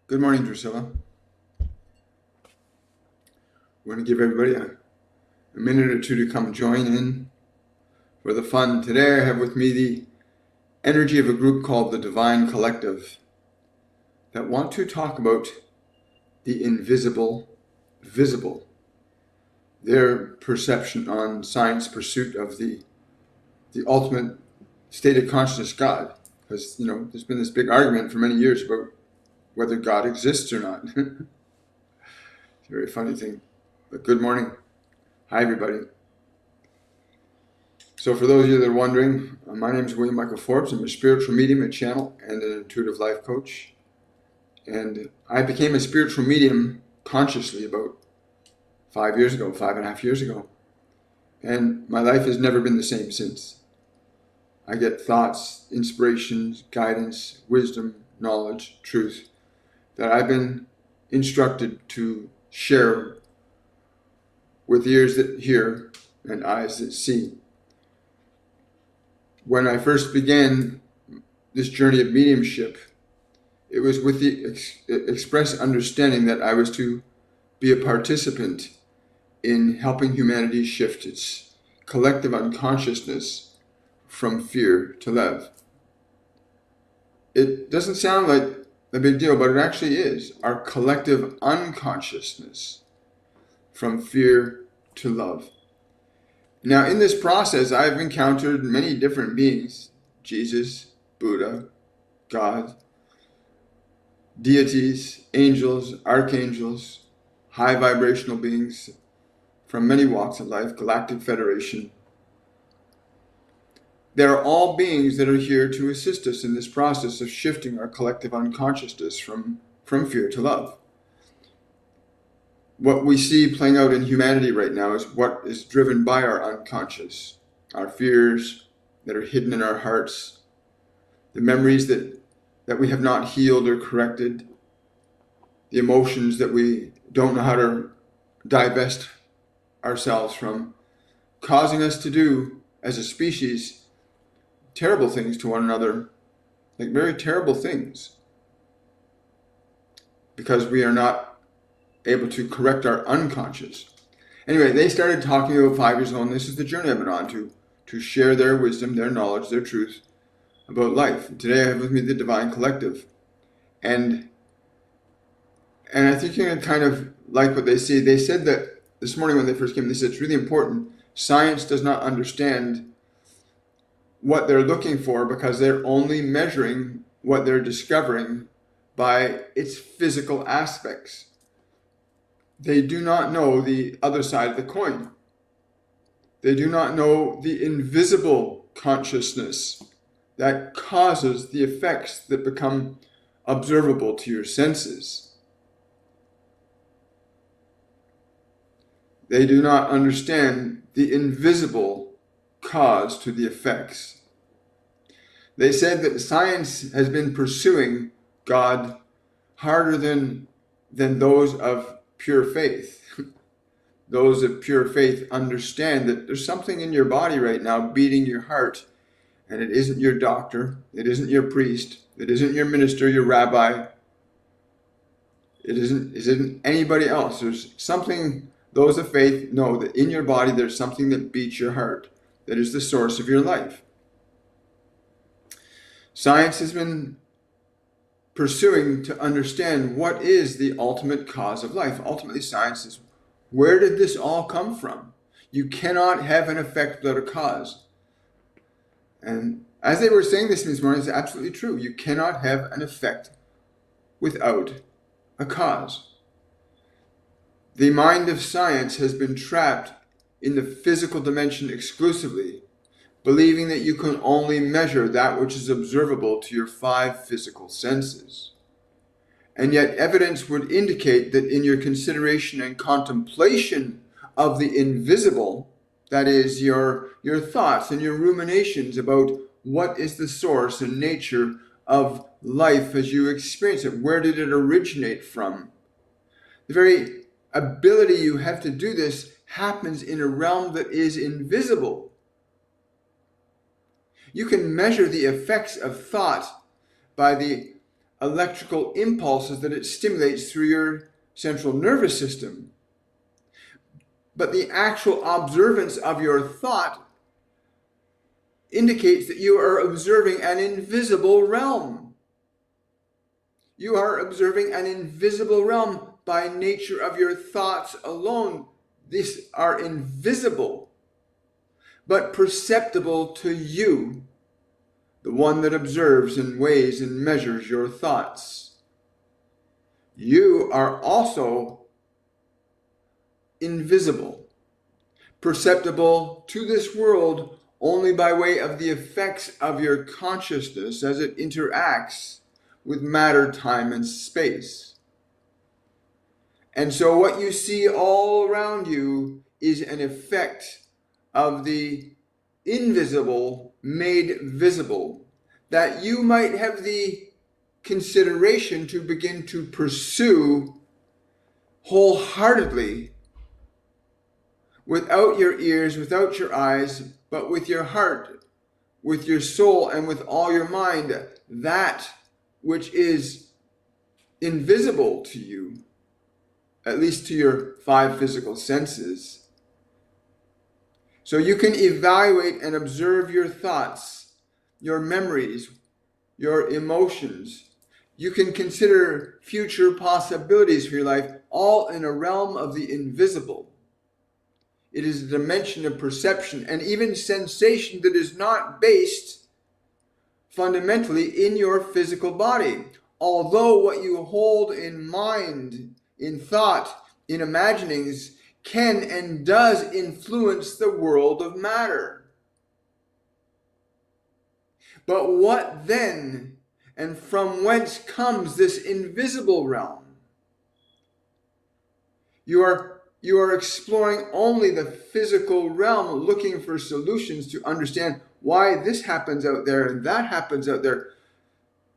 Good morning, Drusilla. We're going to give everybody a minute or two to come join in for the fun. Today I have with me the energy of a group called the Divine Collective that want to talk about the invisible visible, their perception on science pursuit of the ultimate state of consciousness, God. Because, there's been this big argument for many years about whether God exists or not. It's a very funny thing. But good morning. Hi, everybody. So for those of you that are wondering, my name is William Michael Forbes. I'm a spiritual medium, a channel, and an intuitive life coach. And I became a spiritual medium consciously about 5.5 years ago. And my life has never been the same since. I get thoughts, inspirations, guidance, wisdom, knowledge, truth that I've been instructed to share with ears that hear and eyes that see. When I first began this journey of mediumship, it was with the express understanding that I was to be a participant in helping humanity shift its collective unconsciousness from fear to love. It doesn't sound like a big deal, but it actually is. Our collective unconsciousness from fear to love. Now, in this process, I've encountered many different beings: Jesus, Buddha, God, deities, angels, archangels, high vibrational beings from many walks of life, Galactic Federation. They're all beings that are here to assist us in this process of shifting our collective unconsciousness from fear to love. What we see playing out in humanity right now is what is driven by our unconscious, our fears that are hidden in our hearts, the memories that we have not healed or corrected, the emotions that we don't know how to divest ourselves from, causing us to do, as a species, terrible things to one another, like very terrible things, because we are not able to correct our unconscious. Anyway, they started talking about 5 years ago, and this is the journey I've been on to share their wisdom, their knowledge, their truth about life. And today I have with me the Divine Collective. And I think you're going to kind of like what they see. They said that this morning when they first came, they said it's really important. Science does not understand what they're looking for because they're only measuring what they're discovering by its physical aspects. They do not know the other side of the coin. They do not know the invisible consciousness that causes the effects that become observable to your senses. They do not understand the invisible cause to the effects. They said that science has been pursuing God harder than those of pure faith. Those of pure faith understand that there's something in your body right now beating your heart, and it isn't your doctor, it isn't your priest, it isn't your minister, your rabbi, it isn't anybody else. There's something. Those of faith know that in your body there's something that beats your heart, that is the source of your life. Science has been pursuing to understand what is the ultimate cause of life. Ultimately, science is, where did this all come from? You cannot have an effect without a cause. And as they were saying this morning, it's absolutely true. You cannot have an effect without a cause. The mind of science has been trapped in the physical dimension exclusively, believing that you can only measure that which is observable to your 5 physical senses. And yet evidence would indicate that in your consideration and contemplation of the invisible, that is your thoughts and your ruminations about what is the source and nature of life as you experience it, where did it originate from? The very ability you have to do this happens in a realm that is invisible. You can measure the effects of thought by the electrical impulses that it stimulates through your central nervous system. But the actual observance of your thought indicates that you are observing an invisible realm. You are observing an invisible realm by nature of your thoughts alone. These are invisible, but perceptible to you, the one that observes and weighs and measures your thoughts. You are also invisible, perceptible to this world only by way of the effects of your consciousness as it interacts with matter, time, and space. And so what you see all around you is an effect of the invisible made visible, that you might have the consideration to begin to pursue wholeheartedly, without your ears, without your eyes, but with your heart, with your soul, and with all your mind, that which is invisible to you, at least to your five physical senses. So you can evaluate and observe your thoughts, your memories, your emotions. You can consider future possibilities for your life, all in a realm of the invisible. It is a dimension of perception and even sensation that is not based fundamentally in your physical body. Although what you hold in mind, in thought, in imaginings, can and does influence the world of matter. But what then, and from whence comes this invisible realm? You are exploring only the physical realm, looking for solutions to understand why this happens out there and that happens out there,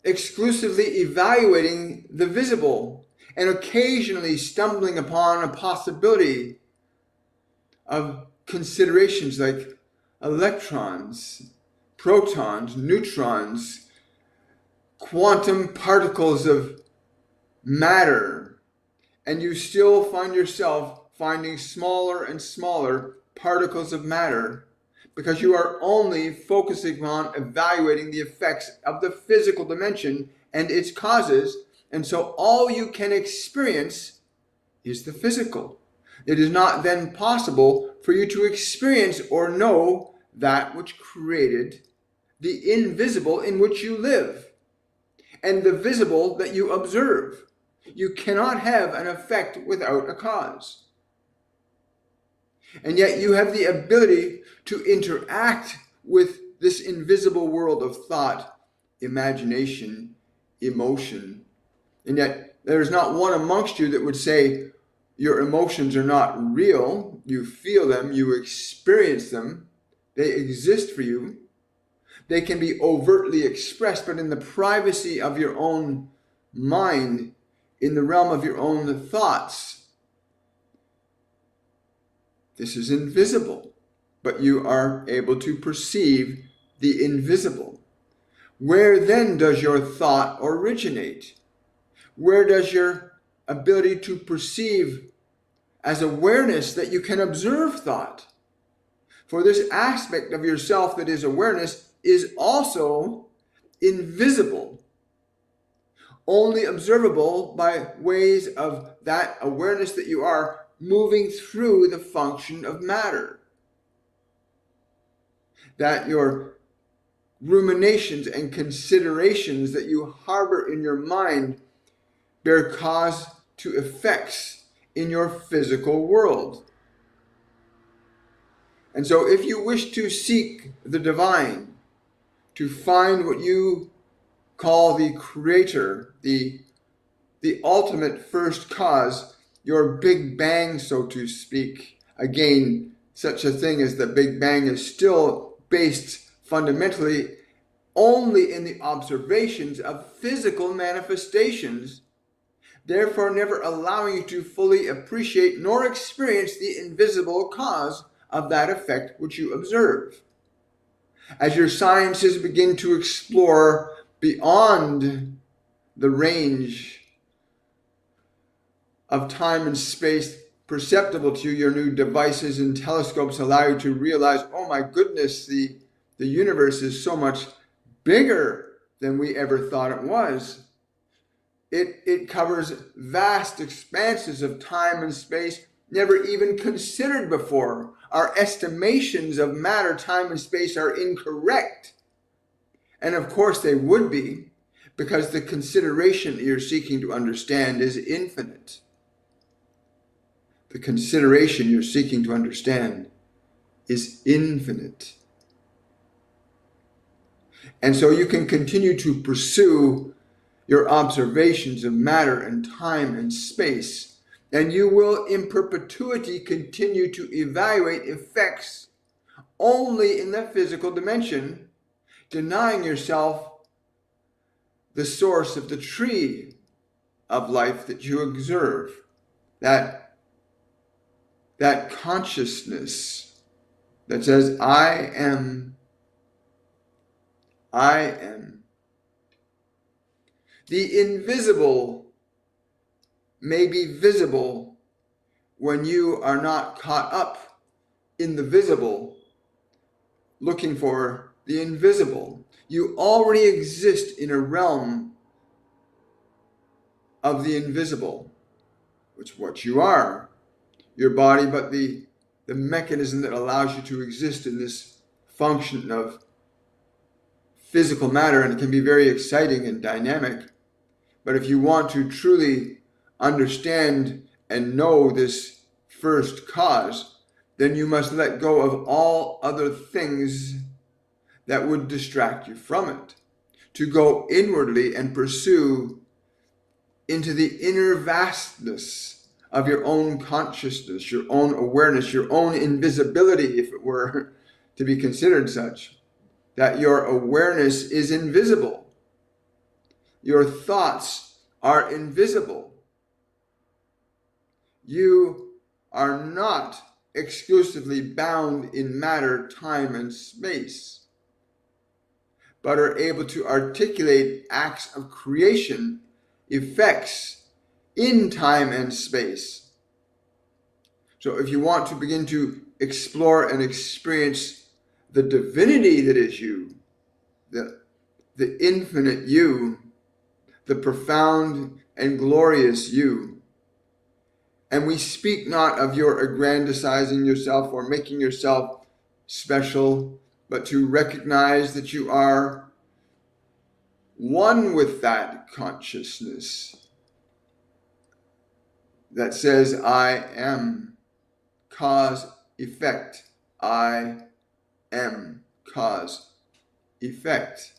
exclusively evaluating the visible and occasionally stumbling upon a possibility of considerations like electrons, protons, neutrons, quantum particles of matter, and you still find yourself finding smaller and smaller particles of matter because you are only focusing on evaluating the effects of the physical dimension and its causes, and so all you can experience is the physical. It is not then possible for you to experience or know that which created the invisible in which you live and the visible that you observe. You cannot have an effect without a cause. And yet you have the ability to interact with this invisible world of thought, imagination, emotion. And yet there is not one amongst you that would say your emotions are not real. You feel them, you experience them, they exist for you. They can be overtly expressed, but in the privacy of your own mind, in the realm of your own thoughts, this is invisible, but you are able to perceive the invisible. Where then does your thought originate? Where does your ability to perceive as awareness that you can observe thought? For this aspect of yourself that is awareness is also invisible, only observable by ways of that awareness that you are moving through the function of matter. That your ruminations and considerations that you harbor in your mind bear cause to effects in your physical world. And so if you wish to seek the divine, to find what you call the creator, the ultimate first cause, your Big Bang, so to speak. Again, such a thing as the Big Bang is still based fundamentally only in the observations of physical manifestations, therefore never allowing you to fully appreciate nor experience the invisible cause of that effect which you observe. As your sciences begin to explore beyond the range of time and space perceptible to you. Your new devices and telescopes allow you to realize, oh my goodness, the universe is so much bigger than we ever thought it was. It covers vast expanses of time and space never even considered before. Our estimations of matter, time, and space are incorrect. And of course they would be, because the consideration that you're seeking to understand is infinite. The consideration you're seeking to understand is infinite. And so you can continue to pursue your observations of matter and time and space, and you will in perpetuity continue to evaluate effects only in the physical dimension, denying yourself the source of the tree of life that you observe, that consciousness that says, I am. The invisible may be visible when you are not caught up in the visible, looking for the invisible. You already exist in a realm of the invisible, which is what you are, your body, but the mechanism that allows you to exist in this function of physical matter, and it can be very exciting and dynamic. But if you want to truly understand and know this first cause, then you must let go of all other things that would distract you from it, to go inwardly and pursue into the inner vastness of your own consciousness, your own awareness, your own invisibility, if it were to be considered such, that your awareness is invisible. Your thoughts are invisible. You are not exclusively bound in matter, time, and space, but are able to articulate acts of creation, effects in time and space. So if you want to begin to explore and experience the divinity that is you, the infinite you, the profound and glorious you. And we speak not of your aggrandizing yourself or making yourself special, but to recognize that you are one with that consciousness that says, I am, cause, effect. I am, cause, effect.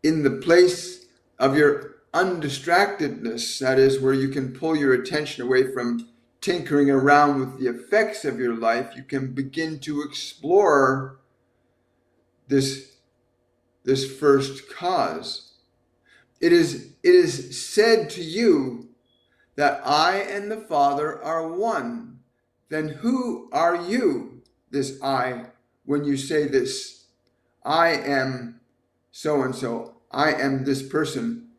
In the place of your undistractedness, that is where you can pull your attention away from tinkering around with the effects of your life, you can begin to explore this first cause. It is said to you that I and the Father are one. Then who are you, this I, when you say this? I am so-and-so. I am this person.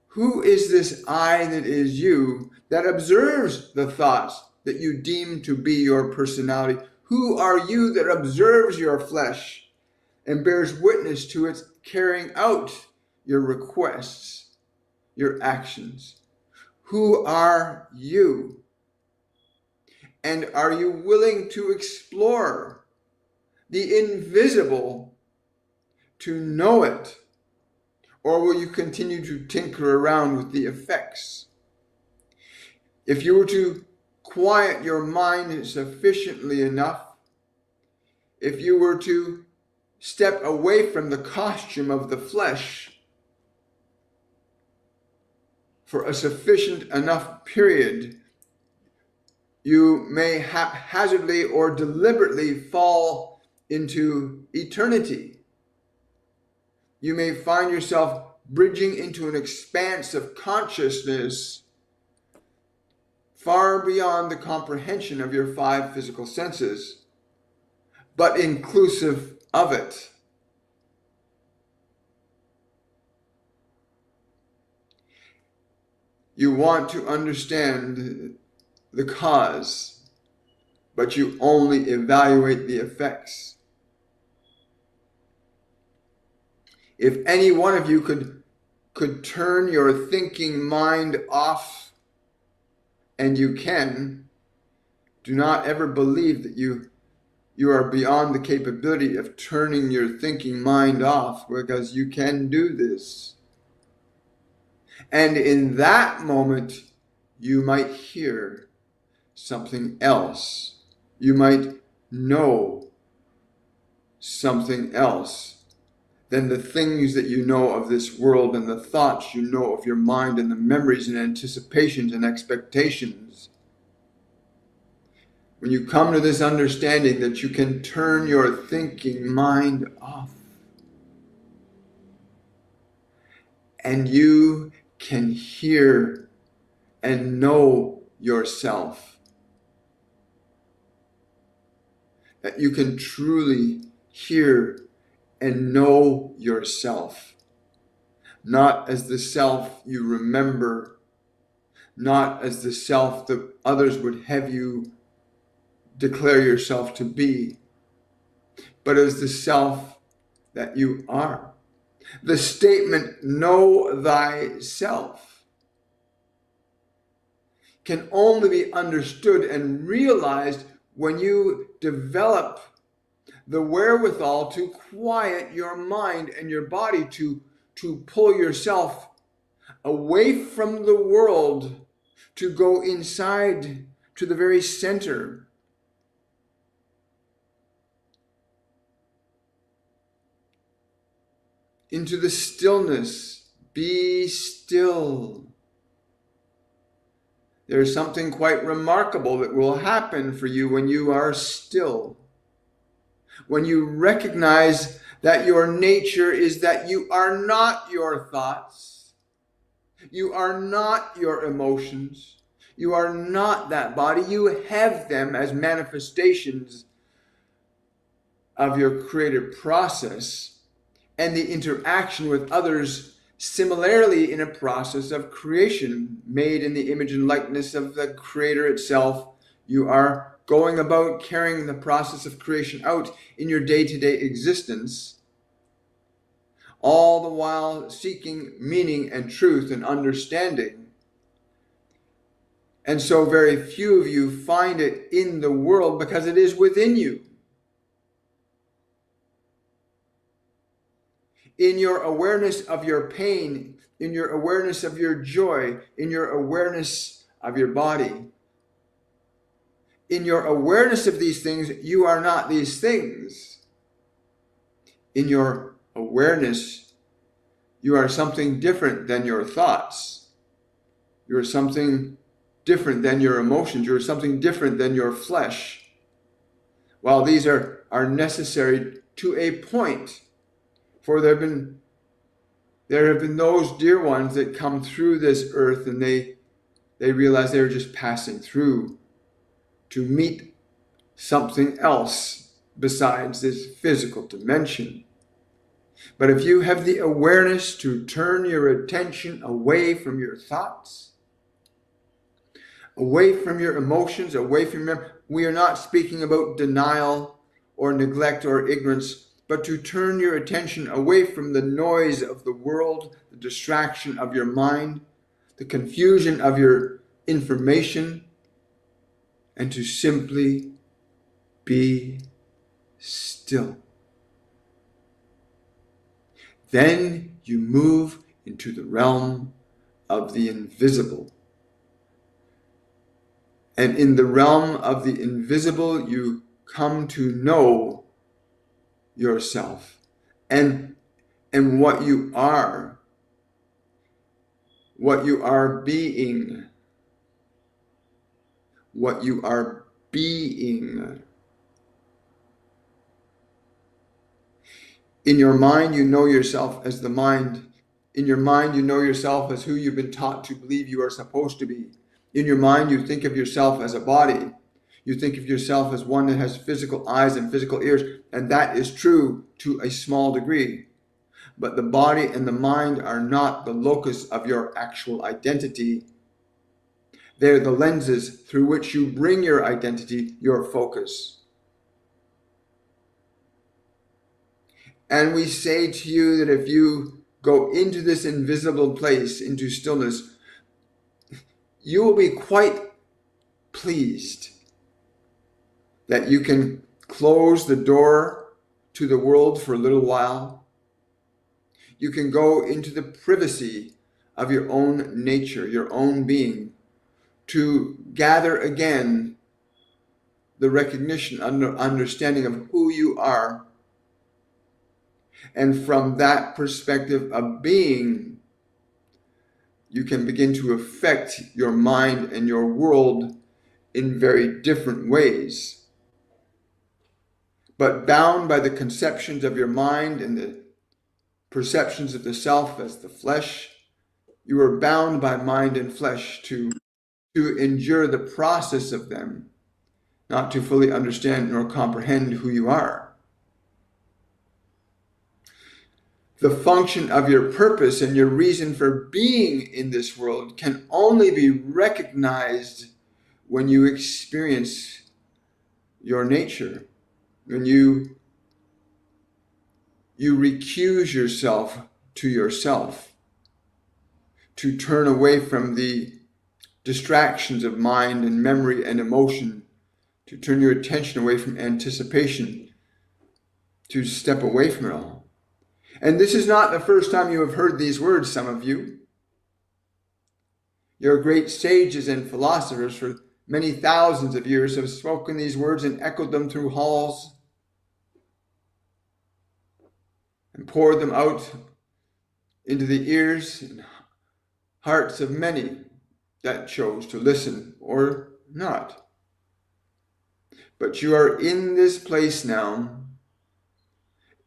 Who is this I that is you that observes the thoughts that you deem to be your personality? Who are you that observes your flesh and bears witness to its carrying out your requests, your actions? Who are you? And are you willing to explore the invisible to know it? Or will you continue to tinker around with the effects? If you were to quiet your mind sufficiently enough, if you were to step away from the costume of the flesh for a sufficient enough period, you may haphazardly or deliberately fall into eternity. You may find yourself bridging into an expanse of consciousness far beyond the comprehension of your five physical senses, but inclusive of it. You want to understand the cause, but you only evaluate the effects. If any one of you could turn your thinking mind off, and you can, do not ever believe that you are beyond the capability of turning your thinking mind off, because you can do this. And in that moment, you might hear something else. You might know something else than the things that you know of this world and the thoughts you know of your mind and the memories and anticipations and expectations. When you come to this understanding that you can turn your thinking mind off, and you can hear and know yourself, that you can truly hear and know yourself, not as the self you remember, not as the self that others would have you declare yourself to be, but as the self that you are. The statement, know thyself, can only be understood and realized when you develop the wherewithal to quiet your mind and your body, to pull yourself away from the world, to go inside to the very center. Into the stillness. Be still. There is something quite remarkable that will happen for you when you are still. When you recognize that your nature is that you are not your thoughts. You are not your emotions. You are not that body. You have them as manifestations of your creative process and the interaction with others, similarly in a process of creation made in the image and likeness of the Creator itself. You are going about carrying the process of creation out in your day-to-day existence, all the while seeking meaning and truth and understanding. And so very few of you find it in the world because it is within you. In your awareness of your pain, in your awareness of your joy, in your awareness of your body, in your awareness of these things, you are not these things. In your awareness, you are something different than your thoughts. You are something different than your emotions. You are something different than your flesh. While these are necessary to a point, for there have been those dear ones that come through this earth and they realize they're just passing through to meet something else besides this physical dimension. But if you have the awareness to turn your attention away from your thoughts, away from your emotions, away from we are not speaking about denial or neglect or ignorance, but to turn your attention away from the noise of the world, the distraction of your mind, the confusion of your information, and to simply be still. Then you move into the realm of the invisible. And in the realm of the invisible, you come to know yourself and what you are being, what you are being. In your mind, you know yourself as the mind. In your mind, you know yourself as who you've been taught to believe you are supposed to be. In your mind, you think of yourself as a body. You think of yourself as one that has physical eyes and physical ears, and that is true to a small degree. But the body and the mind are not the locus of your actual identity. They're the lenses through which you bring your identity, your focus. And we say to you that if you go into this invisible place, into stillness, you will be quite pleased that you can close the door to the world for a little while. You can go into the privacy of your own nature, your own being, to gather again the recognition, understanding of who you are. And from that perspective of being, you can begin to affect your mind and your world in very different ways. But bound by the conceptions of your mind and the perceptions of the self as the flesh, you are bound by mind and flesh to endure the process of them, not to fully understand nor comprehend who you are. The function of your purpose and your reason for being in this world can only be recognized when you experience your nature, when you recuse yourself to yourself, to turn away from the distractions of mind and memory and emotion, to turn your attention away from anticipation, to step away from it all. And this is not the first time you have heard these words, some of you. Your great sages and philosophers for many thousands of years have spoken these words and echoed them through halls and poured them out into the ears and hearts of many that chose to listen or not. But you are in this place now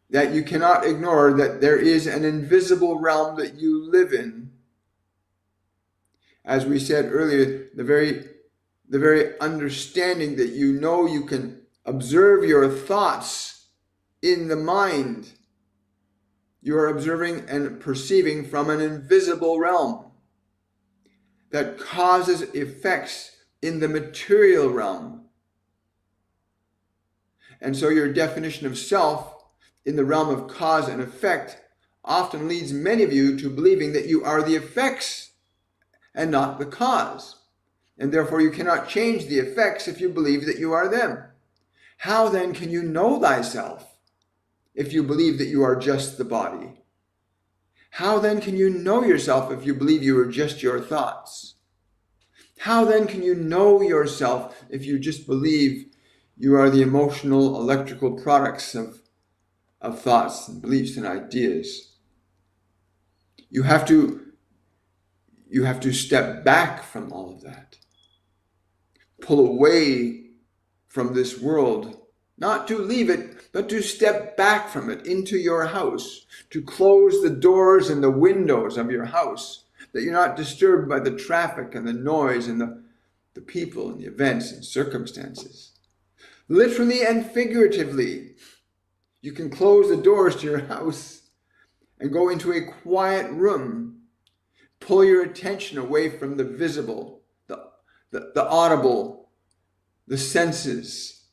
that you cannot ignore, that there is an invisible realm that you live in. As we said earlier, the very understanding that you know you can observe your thoughts in the mind. You are observing and perceiving from an invisible realm that causes effects in the material realm. And so your definition of self in the realm of cause and effect often leads many of you to believing that you are the effects and not the cause. And therefore you cannot change the effects if you believe that you are them. How then can you know thyself if you believe that you are just the body? How then can you know yourself if you believe you are just your thoughts? How then can you know yourself if you just believe you are the emotional, electrical products of thoughts and beliefs and ideas? You have to step back from all of that. Pull away from this world, not to leave it, but to step back from it into your house, to close the doors and the windows of your house, that you're not disturbed by the traffic and the noise and the people and the events and circumstances. Literally and figuratively, you can close the doors to your house and go into a quiet room. Pull your attention away from the visible, the audible, the senses,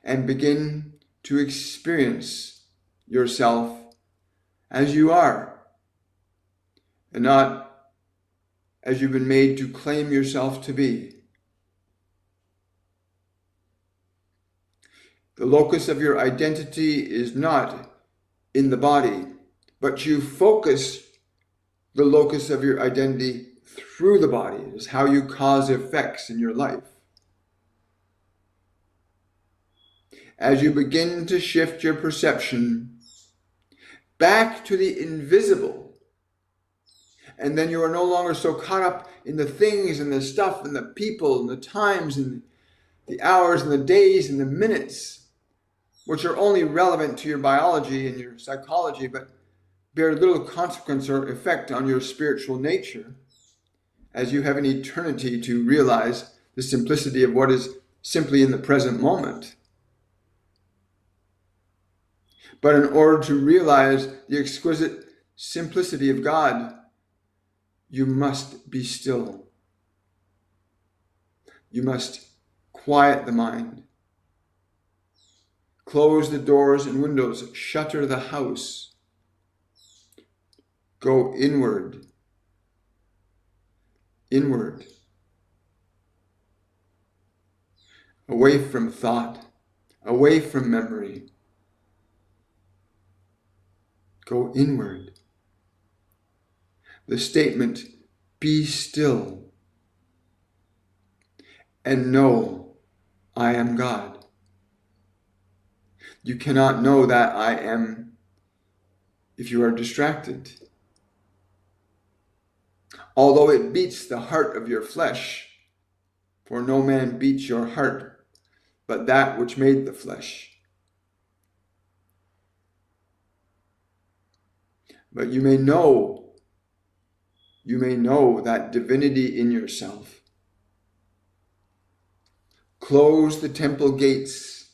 and begin to experience yourself as you are, and not as you've been made to claim yourself to be. The locus of your identity is not in the body, but you focus the locus of your identity through the body. It is how you cause effects in your life. As you begin to shift your perception back to the invisible, and then you are no longer so caught up in the things and the stuff and the people and the times and the hours and the days and the minutes, which are only relevant to your biology and your psychology, but bear little consequence or effect on your spiritual nature, as you have an eternity to realize the simplicity of what is simply in the present moment. But in order to realize the exquisite simplicity of God, you must be still. You must quiet the mind. Close the doors and windows. Shutter the house. Go inward. Inward. Away from thought. Away from memory. Go inward. The statement, be still and know I am God. You cannot know that I am if you are distracted. Although it beats the heart of your flesh, for no man beats your heart, but that which made the flesh. But you may know that divinity in yourself. Close the temple gates,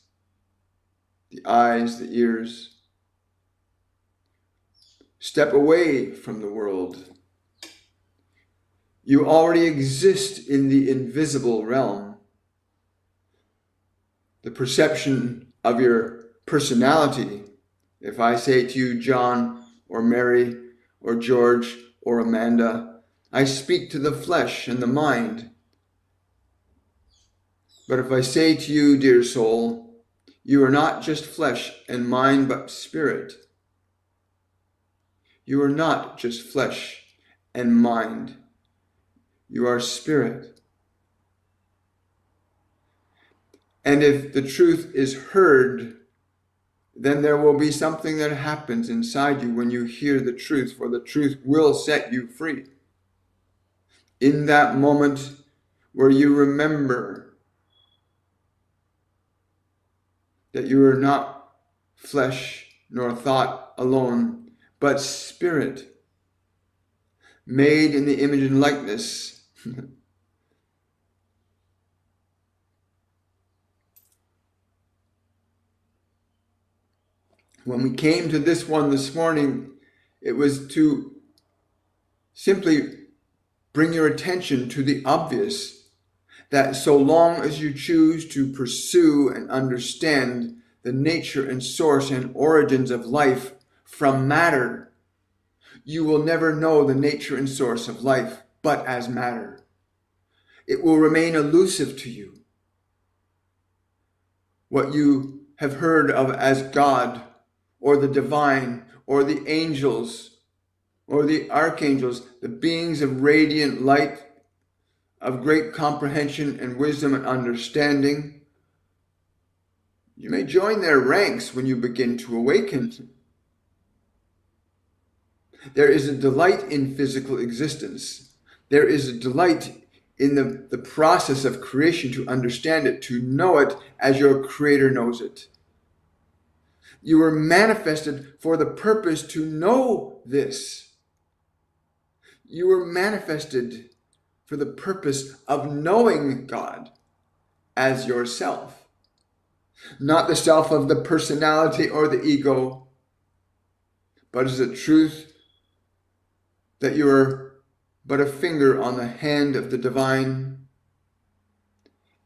the eyes, the ears. Step away from the world. You already exist in the invisible realm. The perception of your personality, if I say to you, John or Mary or George or Amanda, I speak to the flesh and the mind. But if I say to you, dear soul, you are not just flesh and mind, but spirit. You are not just flesh and mind. You are spirit. And if the truth is heard, then there will be something that happens inside you when you hear the truth, for the truth will set you free. In that moment where you remember that you are not flesh nor thought alone, but spirit, made in the image and likeness. When we came to this one this morning, it was to simply bring your attention to the obvious, that so long as you choose to pursue and understand the nature and source and origins of life from matter, you will never know the nature and source of life but as matter. It will remain elusive to you. What you have heard of as God, or the divine, or the angels, or the archangels, the beings of radiant light, of great comprehension and wisdom and understanding, you may join their ranks when you begin to awaken. There is a delight in physical existence. There is a delight in the process of creation, to understand it, to know it as your Creator knows it. You were manifested for the purpose to know this. You were manifested for the purpose of knowing God as yourself. Not the self of the personality or the ego, but as a truth that you are but a finger on the hand of the divine,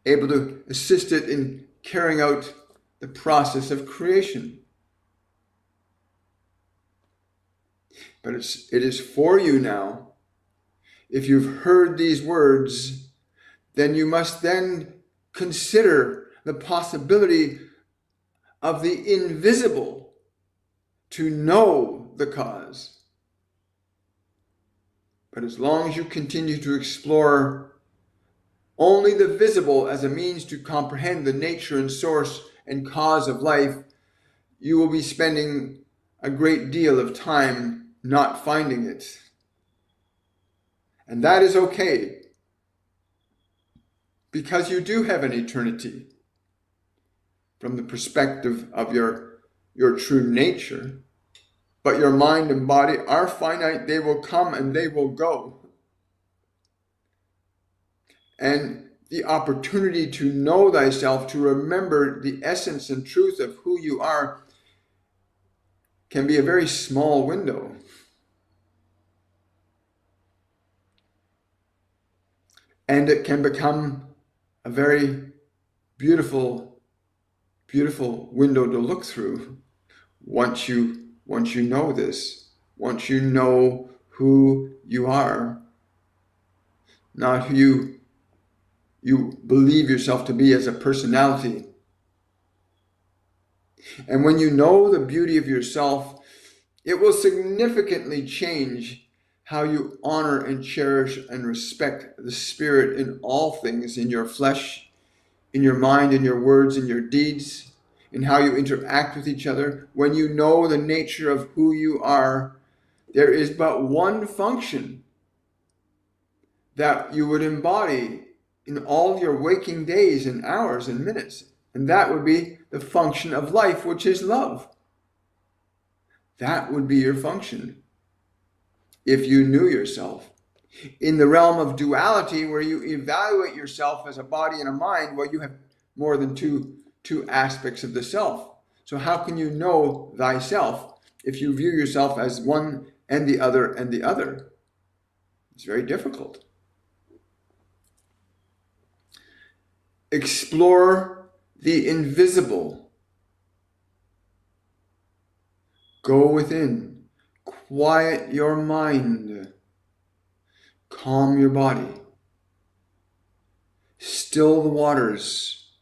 able to assist it in carrying out the process of creation. But it is for you now. If you've heard these words, then you must then consider the possibility of the invisible to know the cause. But as long as you continue to explore only the visible as a means to comprehend the nature and source and cause of life, you will be spending a great deal of time not finding it. And that is okay, because you do have an eternity from the perspective of your true nature. But your mind and body are finite. They will come and they will go. And the opportunity to know thyself, to remember the essence and truth of who you are, can be a very small window. And it can become a very beautiful, beautiful window to look through once you know this, once you know who you are, not who you believe yourself to be as a personality. And when you know the beauty of yourself, it will significantly change how you honor and cherish and respect the Spirit in all things, in your flesh, in your mind, in your words, in your deeds, in how you interact with each other. When you know the nature of who you are, there is but one function that you would embody in all your waking days and hours and minutes. And that would be the function of life, which is love. That would be your function if you knew yourself. In the realm of duality, where you evaluate yourself as a body and a mind, well, you have more than two aspects of the self. So how can you know thyself if you view yourself as one and the other and the other? It's very difficult. Explore the invisible. Go within. Quiet your mind. Calm your body. Still the waters.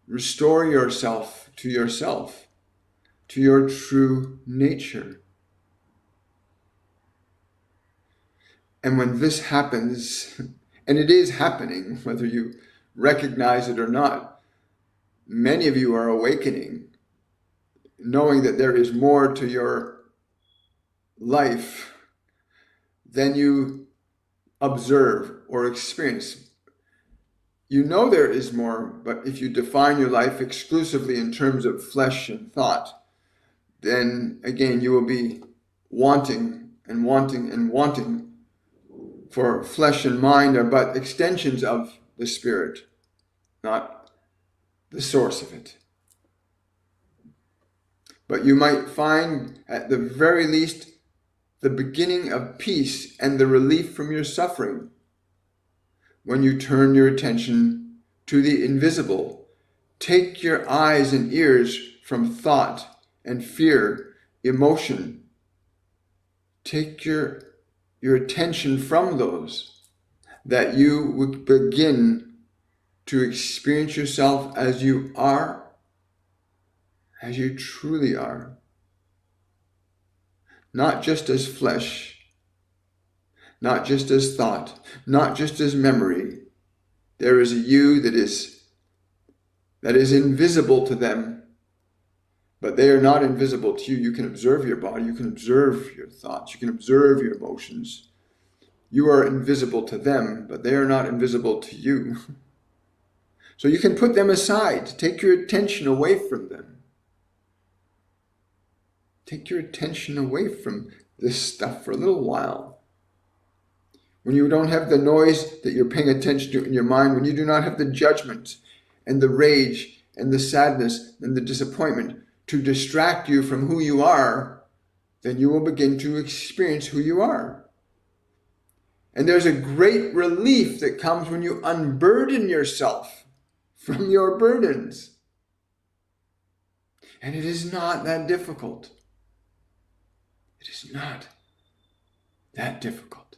Restore yourself, to your true nature. And when this happens, and it is happening, whether you recognize it or not, many of you are awakening, knowing that there is more to your life than you observe or experience. You know there is more, but if you define your life exclusively in terms of flesh and thought, then again you will be wanting and wanting and wanting. For flesh and mind are but extensions of the Spirit, not the source of it. But you might find at the very least the beginning of peace and the relief from your suffering when you turn your attention to the invisible. Take your eyes and ears from thought and fear, emotion. Take your attention from those, that you would begin to experience yourself as you are, as you truly are. Not just as flesh, not just as thought, not just as memory. There is a you that is invisible to them, but they are not invisible to you. You can observe your body, you can observe your thoughts, you can observe your emotions. You are invisible to them, but they are not invisible to you. So you can put them aside, take your attention away from them. Take your attention away from this stuff for a little while. When you don't have the noise that you're paying attention to in your mind, when you do not have the judgment and the rage and the sadness and the disappointment to distract you from who you are, then you will begin to experience who you are. And there's a great relief that comes when you unburden yourself from your burdens. And it is not that difficult. It is not that difficult.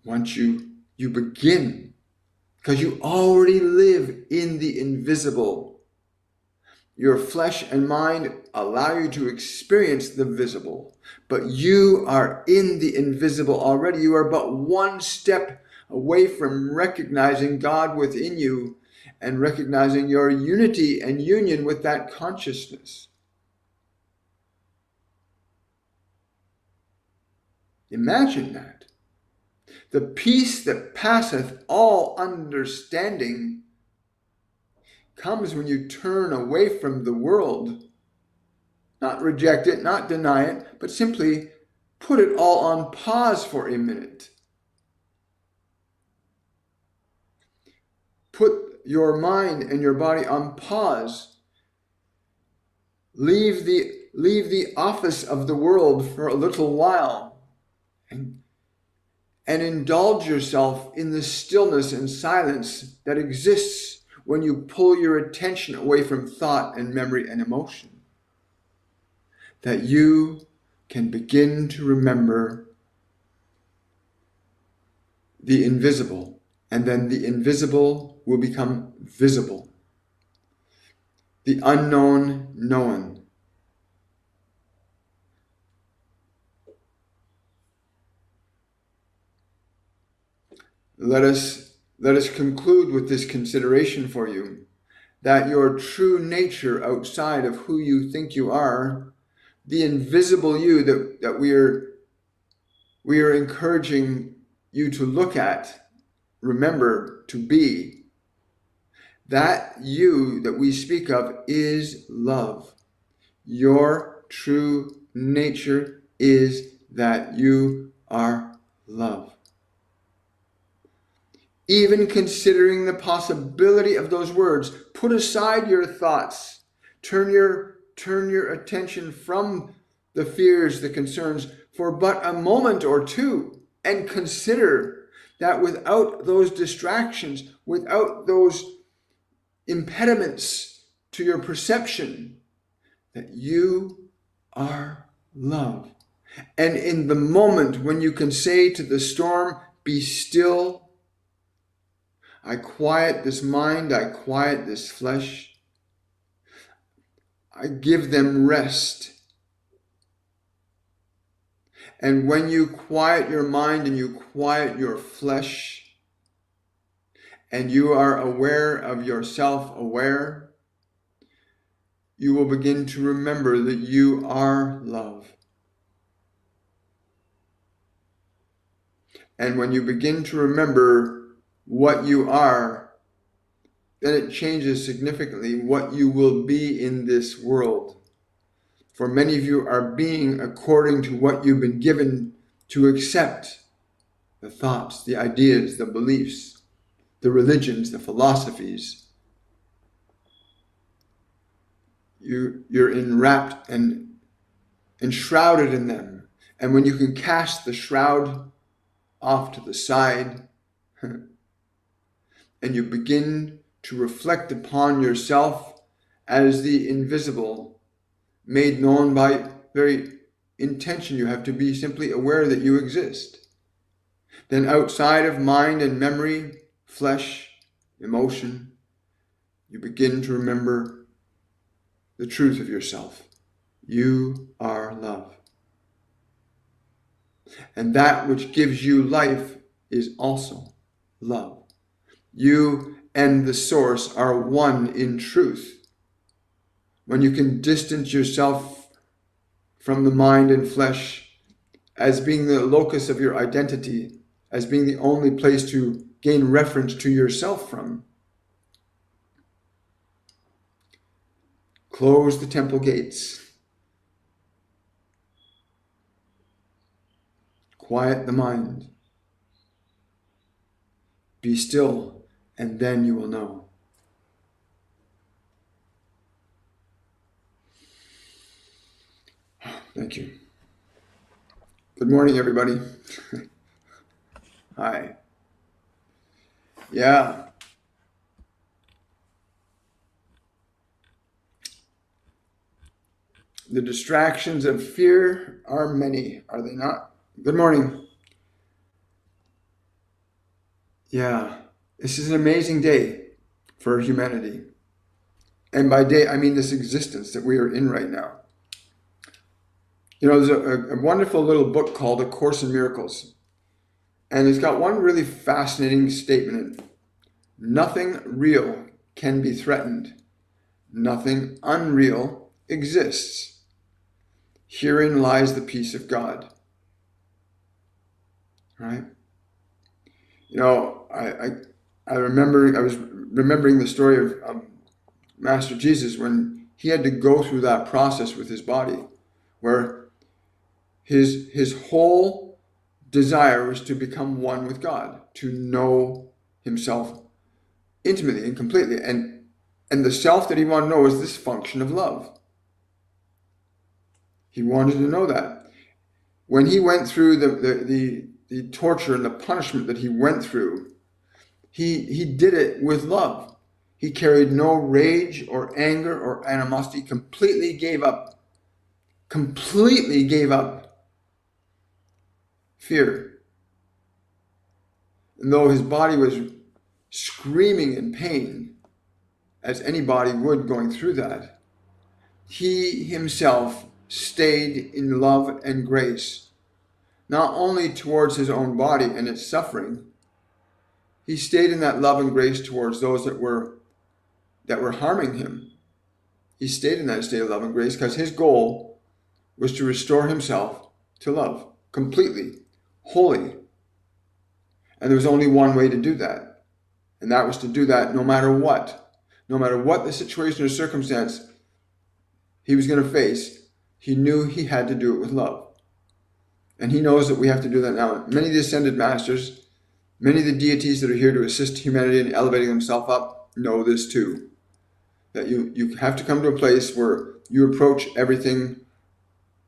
Once you begin, because you already live in the invisible. Your flesh and mind allow you to experience the visible, but you are in the invisible already. You are but one step away from recognizing God within you and recognizing your unity and union with that consciousness. Imagine that. The peace that passeth all understanding comes when you turn away from the world. Not reject it, not deny it, but simply put it all on pause for a minute. Put your mind and your body on pause. Leave the office of the world for a little while and indulge yourself in the stillness and silence that exists when you pull your attention away from thought and memory and emotion. That you can begin to remember the invisible, and then the invisible will become visible. The unknown known. Let us conclude with this consideration for you, that your true nature outside of who you think you are, the invisible you that we are encouraging you to look at, remember, to be, that you that we speak of is love. Your true nature is that you are love. Even considering the possibility of those words, put aside your thoughts. Turn your attention from the fears, the concerns, for but a moment or two, and consider that without those distractions, without those impediments to your perception, that you are love. And in the moment when you can say to the storm, be still, I quiet this mind, I quiet this flesh, I give them rest. And when you quiet your mind and you quiet your flesh, and you are aware of yourself, aware, you will begin to remember that you are love. And when you begin to remember what you are, then it changes significantly what you will be in this world. For many of you are being according to what you've been given to accept, the thoughts, the ideas, the beliefs, the religions, the philosophies. You're enwrapped and enshrouded in them. And when you can cast the shroud off to the side, and you begin to reflect upon yourself as the invisible, made known by very intention you have to be simply aware that you exist. Then outside of mind and memory, flesh, emotion, you begin to remember the truth of yourself. You are love. And that which gives you life is also love. You and the source are one in truth. When you can distance yourself from the mind and flesh as being the locus of your identity, as being the only place to gain reference to yourself from, close the temple gates. Quiet the mind. Be still, and then you will know. Thank you. Good morning, everybody. Hi. Yeah. The distractions of fear are many, are they not? Good morning. Yeah, this is an amazing day for humanity. And by day, I mean this existence that we are in right now. You know, there's a wonderful little book called A Course in Miracles. And it's got one really fascinating statement in it. Nothing real can be threatened. Nothing unreal exists. Herein lies the peace of God. Right? You know, I was remembering the story of Master Jesus when he had to go through that process with his body, where his whole desire was to become one with God, to know himself intimately and completely. And the self that he wanted to know was this function of love. He wanted to know that. When he went through the the torture and the punishment that he went through, he did it with love. He carried no rage or anger or animosity, completely gave up fear. And though his body was screaming in pain, as any body would going through that, he himself stayed in love and grace, not only towards his own body and its suffering. He stayed in that love and grace towards those that were harming him. He stayed in that state of love and grace because his goal was to restore himself to love completely, wholly. And there was only one way to do that. And that was to do that no matter what. No matter what the situation or circumstance he was going to face, he knew he had to do it with love. And he knows that we have to do that now. Many of the ascended masters, many of the deities that are here to assist humanity in elevating themselves up know this too. That you have to come to a place where you approach everything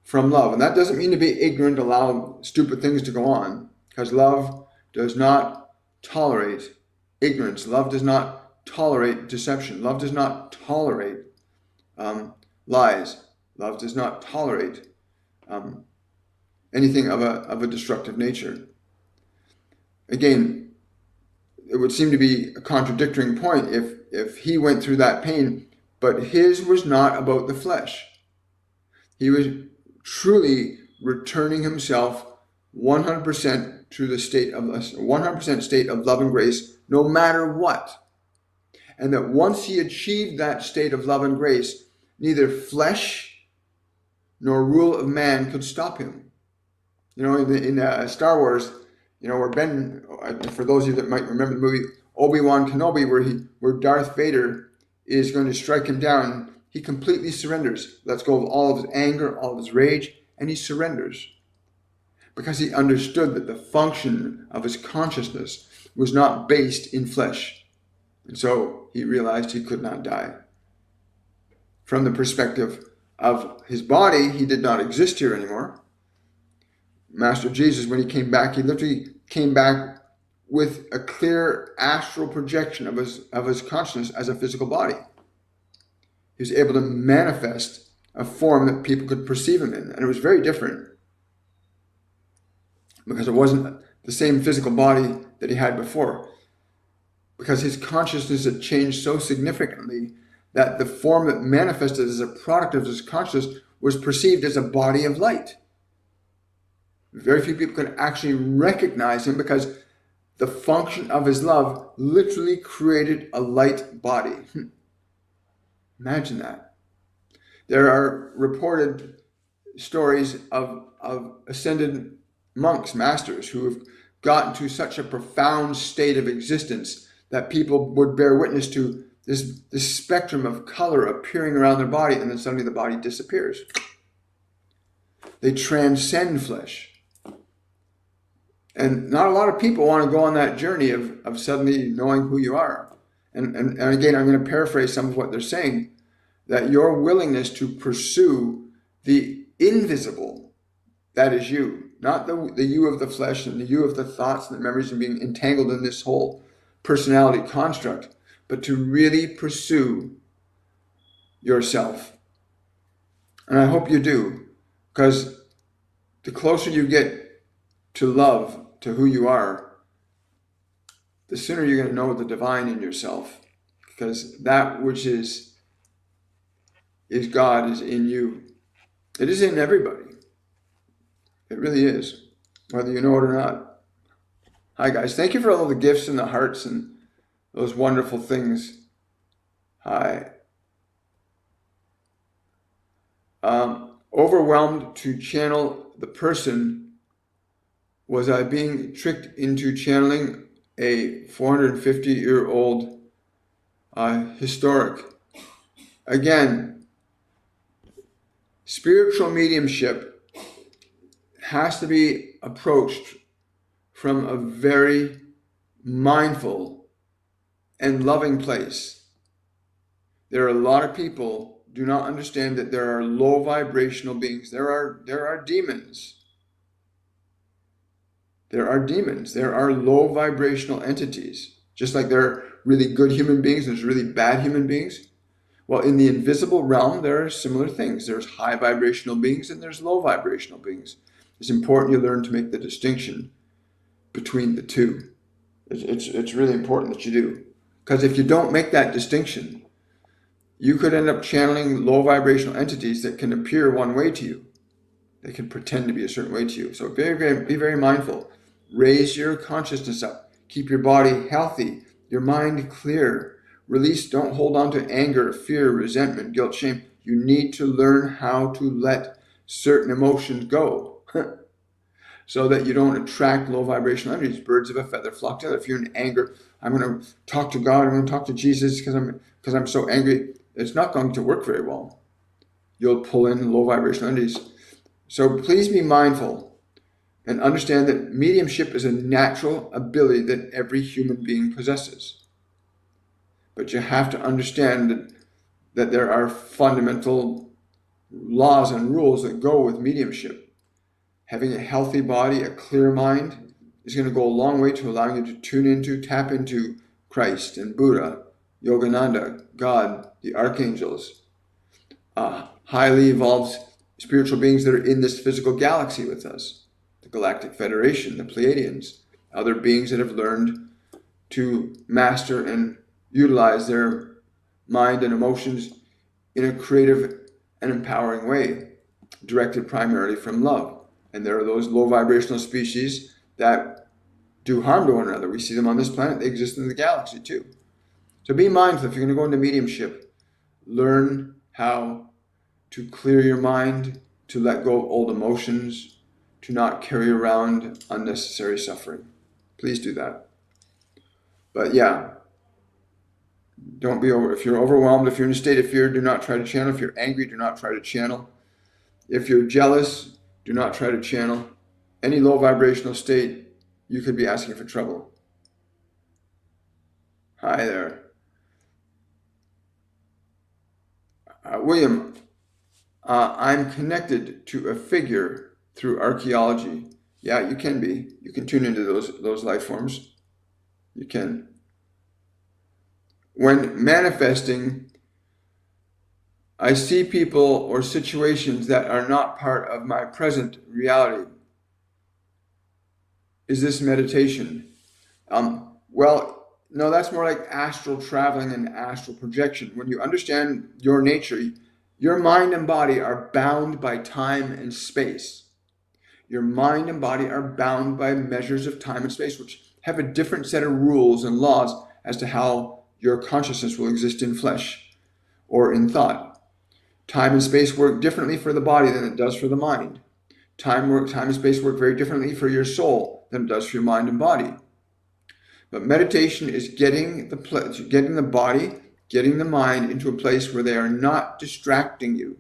from love. And that doesn't mean to be ignorant, allow stupid things to go on, because love does not tolerate ignorance. Love does not tolerate deception. Love does not tolerate lies. Love does not tolerate anything of a destructive nature. Again, it would seem to be a contradictory point if he went through that pain, but his was not about the flesh. He was truly returning himself 100% to the state of 100% state of love and grace, no matter what. And that once he achieved that state of love and grace, neither flesh nor rule of man could stop him. You know, in Star Wars, you know, where Ben, for those of you that might remember the movie Obi-Wan Kenobi, where Darth Vader is going to strike him down, he completely surrenders, lets go of all of his anger, all of his rage, and he surrenders. Because he understood that the function of his consciousness was not based in flesh. And so he realized he could not die. From the perspective of his body, he did not exist here anymore. Master Jesus, when he came back, he literally came back with a clear astral projection of his consciousness as a physical body. He was able to manifest a form that people could perceive him in. And it was very different, because it wasn't the same physical body that he had before. Because his consciousness had changed so significantly that the form that manifested as a product of his consciousness was perceived as a body of light. Very few people could actually recognize him because the function of his love literally created a light body. Imagine that. There are reported stories of ascended monks, masters, who have gotten to such a profound state of existence that people would bear witness to this spectrum of color appearing around their body, and then suddenly the body disappears. They transcend flesh. And not a lot of people want to go on that journey of suddenly knowing who you are. And again, I'm going to paraphrase some of what they're saying, that your willingness to pursue the invisible, that is you, not the you of the flesh and the you of the thoughts and the memories and being entangled in this whole personality construct, but to really pursue yourself. And I hope you do, because the closer you get to love, to who you are, the sooner you're going to know the divine in yourself, because that which is God is in you. It is in everybody. It really is, whether you know it or not. Hi guys, thank you for all the gifts and the hearts and those wonderful things. Hi. Overwhelmed to channel the person. Was I being tricked into channeling a 450-year-old historic? Again, spiritual mediumship has to be approached from a very mindful and loving place. There are a lot of people who do not understand that there are low vibrational beings. There are demons There are demons. There are low vibrational entities. Just like there are really good human beings, there's really bad human beings. Well, in the invisible realm, there are similar things. There's high vibrational beings and there's low vibrational beings. It's important you learn to make the distinction between the two. It's really important that you do. Because if you don't make that distinction, you could end up channeling low vibrational entities that can appear one way to you. They can pretend to be a certain way to you. So be very mindful. Raise your consciousness up. Keep your body healthy, your mind clear. Release, don't hold on to anger, fear, resentment, guilt, shame. You need to learn how to let certain emotions go so that you don't attract low vibrational energies. Birds of a feather flock together. If you're in anger, I'm going to talk to God, I'm going to talk to Jesus because I'm so angry. It's not going to work very well. You'll pull in low vibrational energies. So please be mindful and understand that mediumship is a natural ability that every human being possesses. But you have to understand that there are fundamental laws and rules that go with mediumship. Having a healthy body, a clear mind, is going to go a long way to allowing you to tune into, tap into Christ and Buddha, Yogananda, God, the archangels, highly evolved spiritual beings that are in this physical galaxy with us, the Galactic Federation, the Pleiadians, other beings that have learned to master and utilize their mind and emotions in a creative and empowering way, directed primarily from love. And there are those low vibrational species that do harm to one another. We see them on this planet. They exist in the galaxy too. So be mindful. If you're going to go into mediumship, learn how to clear your mind, to let go of old emotions, to not carry around unnecessary suffering. Please do that. But yeah, don't be if you're overwhelmed, if you're in a state of fear, do not try to channel. If you're angry, do not try to channel. If you're jealous, do not try to channel. Any low vibrational state, you could be asking for trouble. Hi there. William, I'm connected to a figure through archaeology. Yeah, you can be. You can tune into those life forms. You can. When manifesting, I see people or situations that are not part of my present reality. Is this meditation? Well, no, that's more like astral traveling and astral projection. When you understand your nature, your mind and body are bound by time and space. Your mind and body are bound by measures of time and space, which have a different set of rules and laws as to how your consciousness will exist in flesh or in thought. Time and space work differently for the body than it does for the mind. Time and space work very differently for your soul than it does for your mind and body. But meditation is getting the body, getting the mind into a place where they are not distracting you.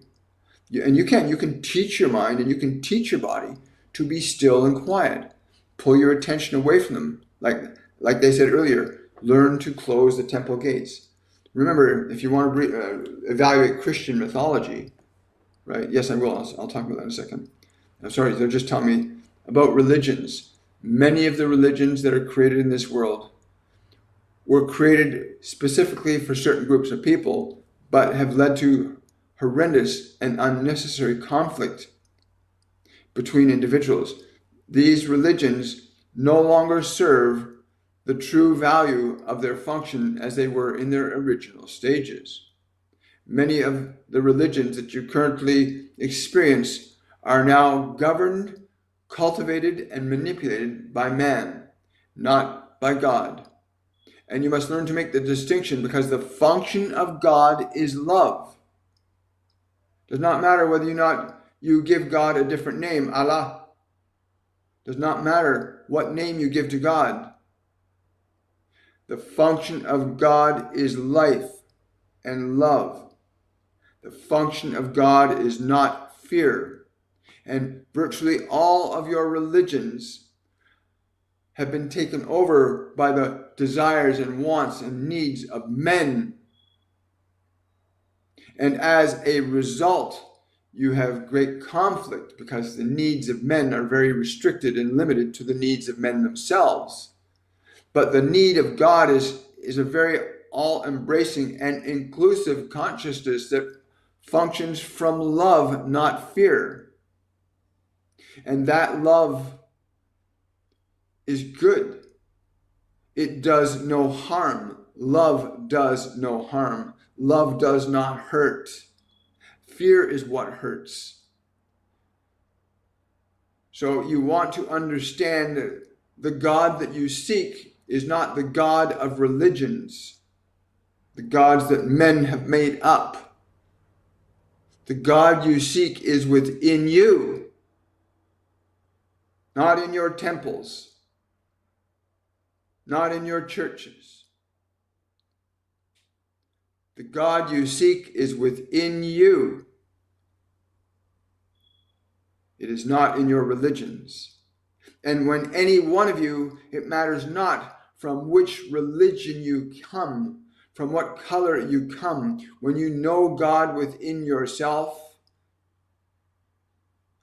And you can teach your mind and you can teach your body to be still and quiet. Pull your attention away from them. Like they said earlier, learn to close the temple gates. Remember, if you want to evaluate Christian mythology, right? Yes, I will. I'll talk about that in a second. I'm sorry, they're just telling me about religions. Many of the religions that are created in this world were created specifically for certain groups of people, but have led to horrendous and unnecessary conflict between individuals. These religions no longer serve the true value of their function as they were in their original stages. Many of the religions that you currently experience are now governed, cultivated, and manipulated by man, not by God. And you must learn to make the distinction, because the function of God is love. Does not matter whether or not you give God a different name, Allah. Does not matter what name you give to God. The function of God is life and love. The function of God is not fear. And virtually all of your religions have been taken over by the desires and wants and needs of men. And as a result, you have great conflict because the needs of men are very restricted and limited to the needs of men themselves. But the need of God is a very all-embracing and inclusive consciousness that functions from love, not fear. And that love is good. It does no harm. Love does no harm. Love does not hurt. Fear is what hurts. So you want to understand that the God that you seek is not the God of religions, the gods that men have made up. The God you seek is within you, not in your temples, not in your churches. The God you seek is within you. It is not in your religions. And when any one of you, it matters not from which religion you come, from what color you come, when you know God within yourself,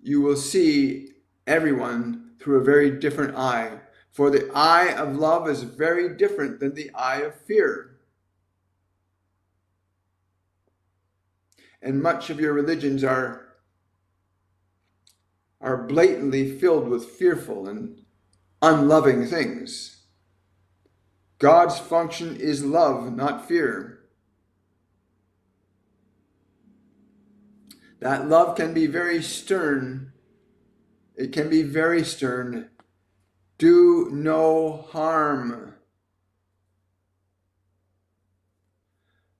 you will see everyone through a very different eye. For the eye of love is very different than the eye of fear. And much of your religions are blatantly filled with fearful and unloving things. God's function is love, not fear. That love can be very stern. It can be very stern. Do no harm.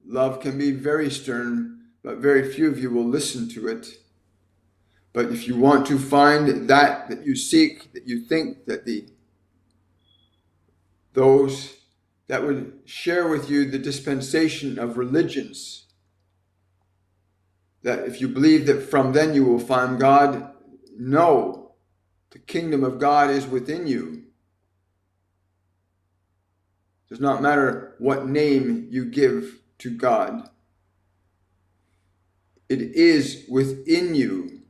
Love can be very stern, but very few of you will listen to it. But if you want to find that you seek, that you think that those that would share with you the dispensation of religions, that if you believe that from then you will find God, no, the kingdom of God is within you. It does not matter what name you give to God. It is within you.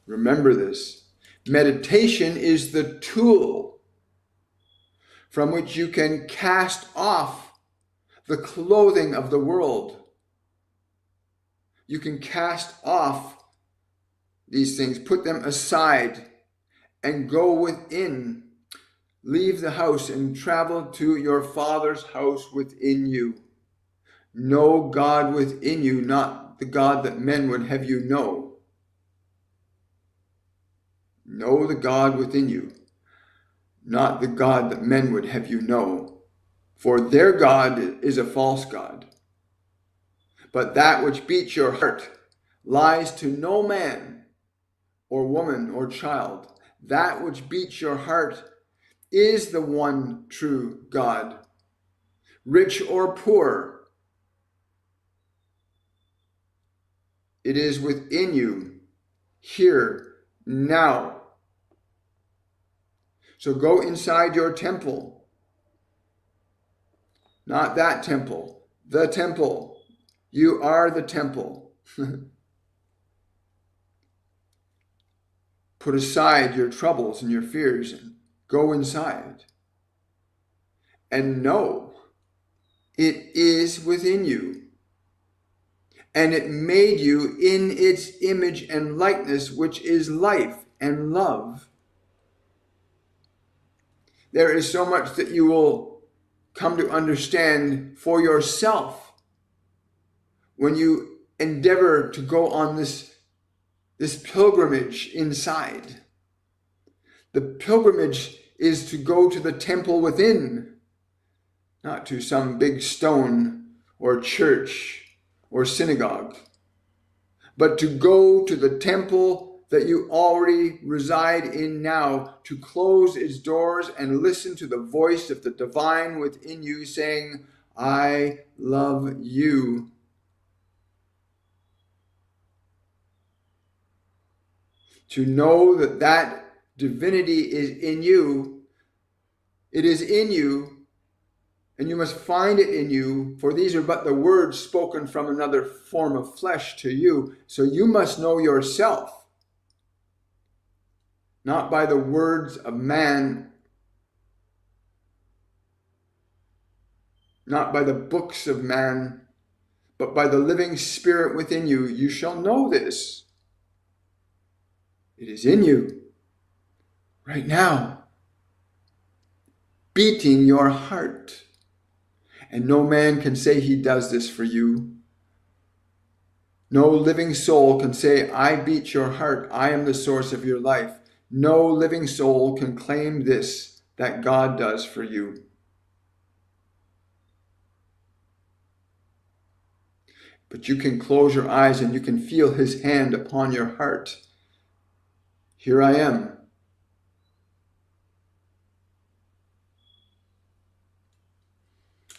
Remember this. Meditation is the tool from which you can cast off the clothing of the world. You can cast off these things, put them aside, and go within. Leave the house and travel to your Father's house within you. Know God within you, not the God that men would have you know. Know the God within you, not the God that men would have you know. For their God is a false God. But that which beats your heart lies to no man or woman or child. That which beats your heart is the one true God, rich or poor. It is within you, here, now. So go inside your temple. Not that temple, the temple. You are the temple. Put aside your troubles and your fears and go inside. And know it is within you. And it made you in its image and likeness, which is life and love. There is so much that you will come to understand for yourself when you endeavor to go on this pilgrimage inside. The pilgrimage is to go to the temple within, not to some big stone or church or synagogue, but to go to the temple that you already reside in now, to close its doors and listen to the voice of the divine within you saying, I love you. To know that that divinity is in you, it is in you and you must find it in you, for these are but the words spoken from another form of flesh to you. So you must know yourself, not by the words of man, not by the books of man, but by the living Spirit within you. You shall know this. It is in you right now, beating your heart. And no man can say he does this for you. No living soul can say, I beat your heart. I am the source of your life. No living soul can claim this, that God does for you. But you can close your eyes and you can feel his hand upon your heart. Here I am.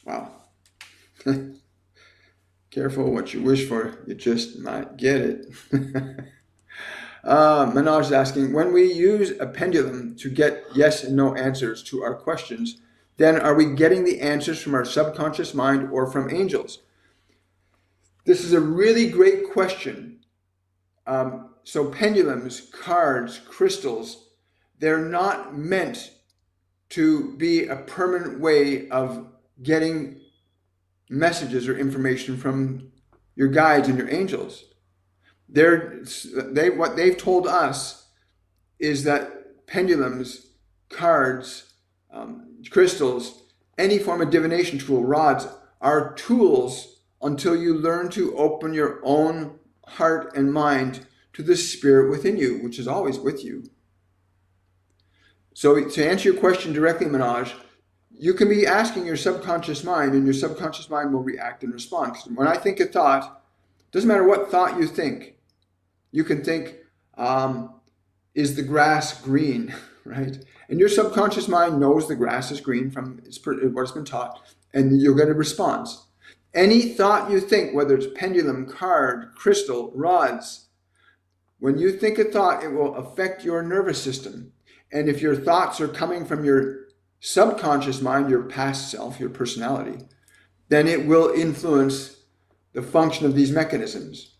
Wow. Careful what you wish for, you just might get it. Manoj is asking, when we use a pendulum to get yes and no answers to our questions, then are we getting the answers from our subconscious mind or from angels? This is a really great question. So pendulums, cards, crystals, they're not meant to be a permanent way of getting messages or information from your guides and your angels. What they've told us is that pendulums, cards, crystals, any form of divination tool, rods, are tools until you learn to open your own heart and mind to the Spirit within you, which is always with you. So to answer your question directly, Manoj, you can be asking your subconscious mind, and your subconscious mind will react and respond. When I think a thought, it doesn't matter what thought you think. You can think, is the grass green, right? And your subconscious mind knows the grass is green from what it's been taught, and you'll get a response. Any thought you think, whether it's pendulum, card, crystal, rods, when you think a thought, it will affect your nervous system. And if your thoughts are coming from your subconscious mind, your past self, your personality, then it will influence the function of these mechanisms.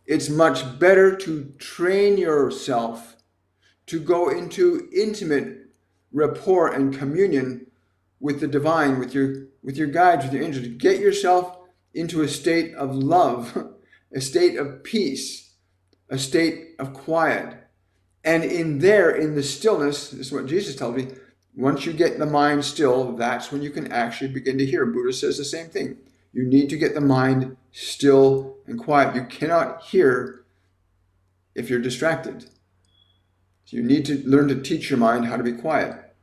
It's much better to train yourself to go into intimate rapport and communion with the divine, with your guides, with your angels. Get yourself into a state of love, a state of peace, a state of quiet. And in the stillness, this is what Jesus tells me, once you get the mind still, that's when you can actually begin to hear. Buddha says the same thing. You need to get the mind still and quiet. You cannot hear if you're distracted. So you need to learn to teach your mind how to be quiet.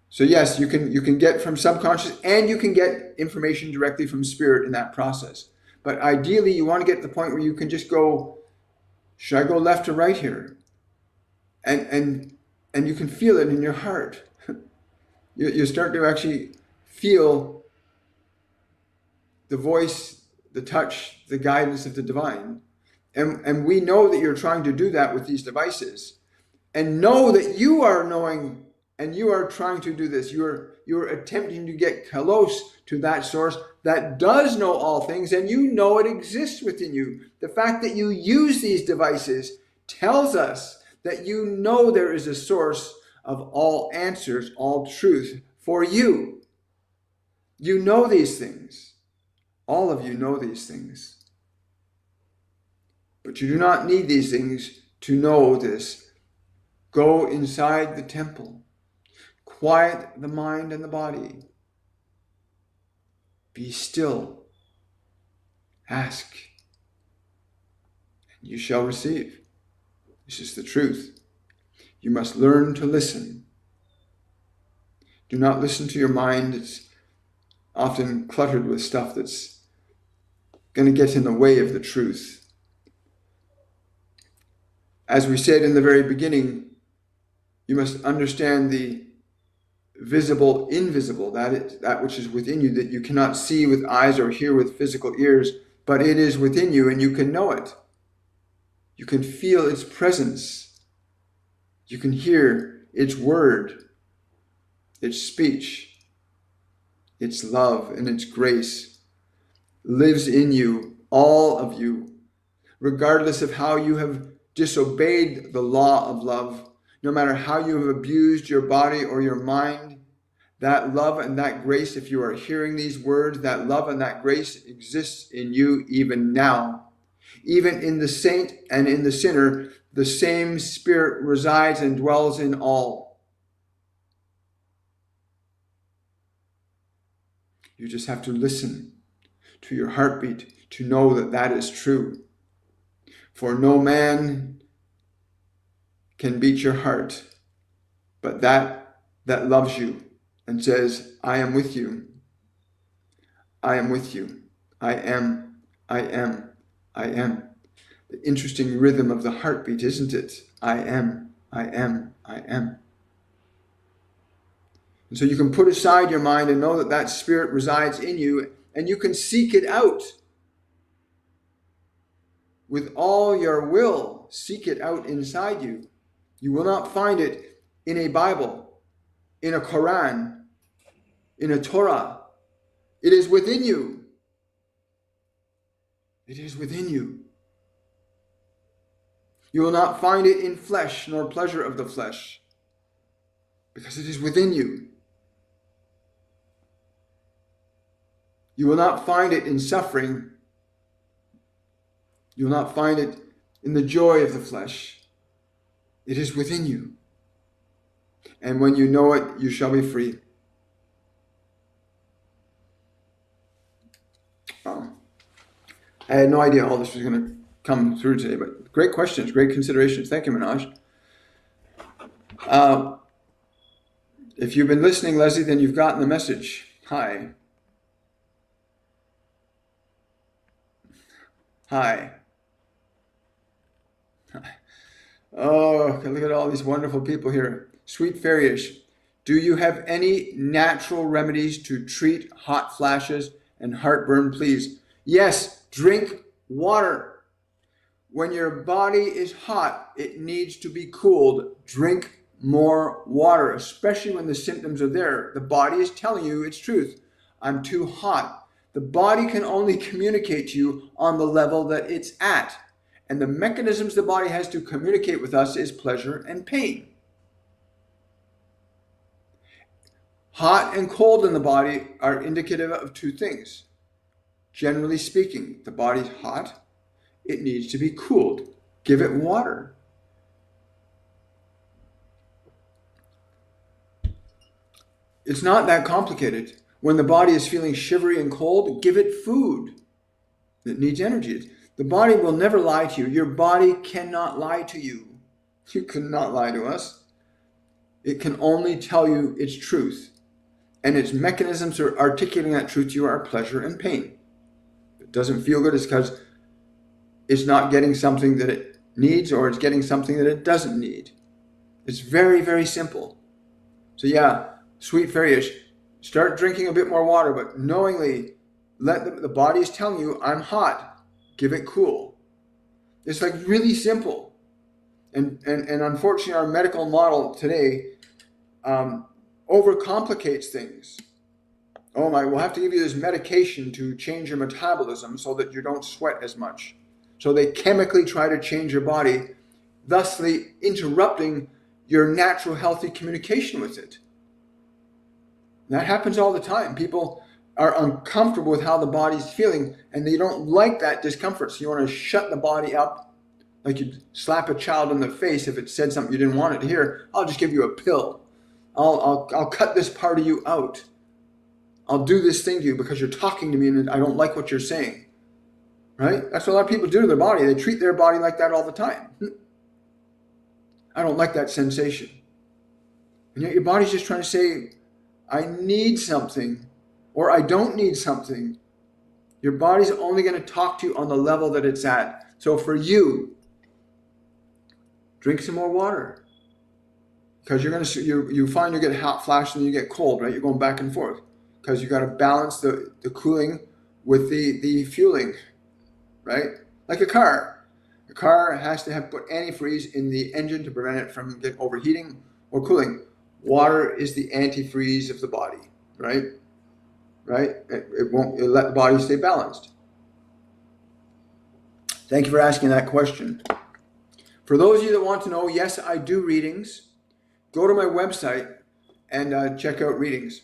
So yes, you can get from subconscious, and you can get information directly from Spirit in that process. But ideally, you want to get to the point where you can just go, should I go left or right here? And you can feel it in your heart. You start to actually feel the voice, the touch, the guidance of the divine. And we know that you're trying to do that with these devices. And know that you are knowing and you are trying to do this. You're attempting to get close to that source that does know all things, and you know it exists within you. The fact that you use these devices tells us that you know there is a source of all answers, all truth for you. You know these things. All of you know these things. But you do not need these things to know this. Go inside the temple. Quiet the mind and the body. Be still. Ask, and you shall receive. This is the truth. You must learn to listen. Do not listen to your mind. It's often cluttered with stuff that's going to get in the way of the truth. As we said in the very beginning, you must understand the visible, invisible, that which is within you, that you cannot see with eyes or hear with physical ears, but it is within you and you can know it. You can feel its presence. You can hear its word, its speech, its love and its grace lives in you, all of you, regardless of how you have disobeyed the law of love, no matter how you have abused your body or your mind. That love and that grace, if you are hearing these words, that love and that grace exists in you even now. Even in the saint and in the sinner, the same Spirit resides and dwells in all. You just have to listen to your heartbeat to know that that is true. For no man can beat your heart, but that loves you and says, I am with you. I am with you. I am, I am, I am. The interesting rhythm of the heartbeat, isn't it? I am, I am, I am. And so you can put aside your mind and know that that Spirit resides in you, and you can seek it out. With all your will, seek it out inside you. You will not find it in a Bible, in a Quran, in a Torah. It is within you. It is within you. You will not find it in flesh, nor pleasure of the flesh, because it is within you. You will not find it in suffering. You will not find it in the joy of the flesh. It is within you. And when you know it, you shall be free. I had no idea all this was going to come through today, but great questions, great considerations. Thank you, Manoj. If you've been listening, Leslie, then you've gotten the message. Hi. Hi. Oh, look at all these wonderful people here. Sweet Fairyish, do you have any natural remedies to treat hot flashes and heartburn, please? Yes, drink water. When your body is hot, it needs to be cooled. Drink more water, especially when the symptoms are there. The body is telling you its truth. I'm too hot. The body can only communicate to you on the level that it's at. And the mechanisms the body has to communicate with us is pleasure and pain. Hot and cold in the body are indicative of two things. Generally speaking, the body's hot, it needs to be cooled. Give it water. It's not that complicated. When the body is feeling shivery and cold, give it food. It needs energy. The body will never lie to you. Your body cannot lie to you. You cannot lie to us. It can only tell you its truth. And its mechanisms for articulating that truth to you are pleasure and pain. If it doesn't feel good, it's because it's not getting something that it needs, or it's getting something that it doesn't need. It's very, very simple. So yeah, Sweet Fairyish, start drinking a bit more water, but knowingly let the body is telling you, I'm hot. Give it cool. It's like really simple. And unfortunately, our medical model today overcomplicates things. Oh my, we'll have to give you this medication to change your metabolism so that you don't sweat as much. So they chemically try to change your body, thusly interrupting your natural healthy communication with it. And that happens all the time. People are uncomfortable with how the body's feeling, and they don't like that discomfort. So you want to shut the body up, like you'd slap a child in the face if it said something you didn't want it to hear. I'll just give you a pill. I'll cut this part of you out. I'll do this thing to you because you're talking to me and I don't like what you're saying. Right? That's what a lot of people do to their body. They treat their body like that all the time. I don't like that sensation. And yet your body's just trying to say, I need something, or I don't need something. Your body's only going to talk to you on the level that it's at. So for you, drink some more water. Because you find you get hot flashes and you get cold, right? You're going back and forth. Because you got to balance the cooling with the fueling, right? Like a car. A car has to have put antifreeze in the engine to prevent it from getting overheating or cooling. Water is the antifreeze of the body, right? right? It'll let the body stay balanced. Thank you for asking that question. For those of you that want to know, yes, I do readings. Go to my website and check out readings.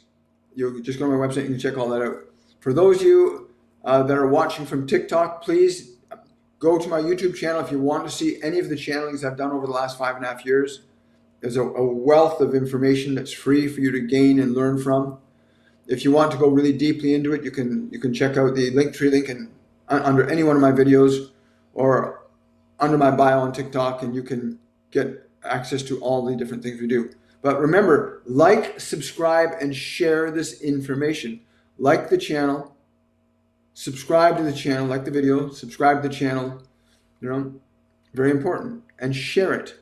You just go to my website, you can check all that out. For those of you that are watching from TikTok, please go to my YouTube channel if you want to see any of the channelings I've done over the last 5.5 years. There's a wealth of information that's free for you to gain and learn from. If you want to go really deeply into it, you can check out the Linktree link under any one of my videos or under my bio on TikTok, and you can get access to all the different things we do. But remember, like, subscribe, and share this information. Like the channel, subscribe to the channel, like the video, subscribe to the channel, very important, and share it.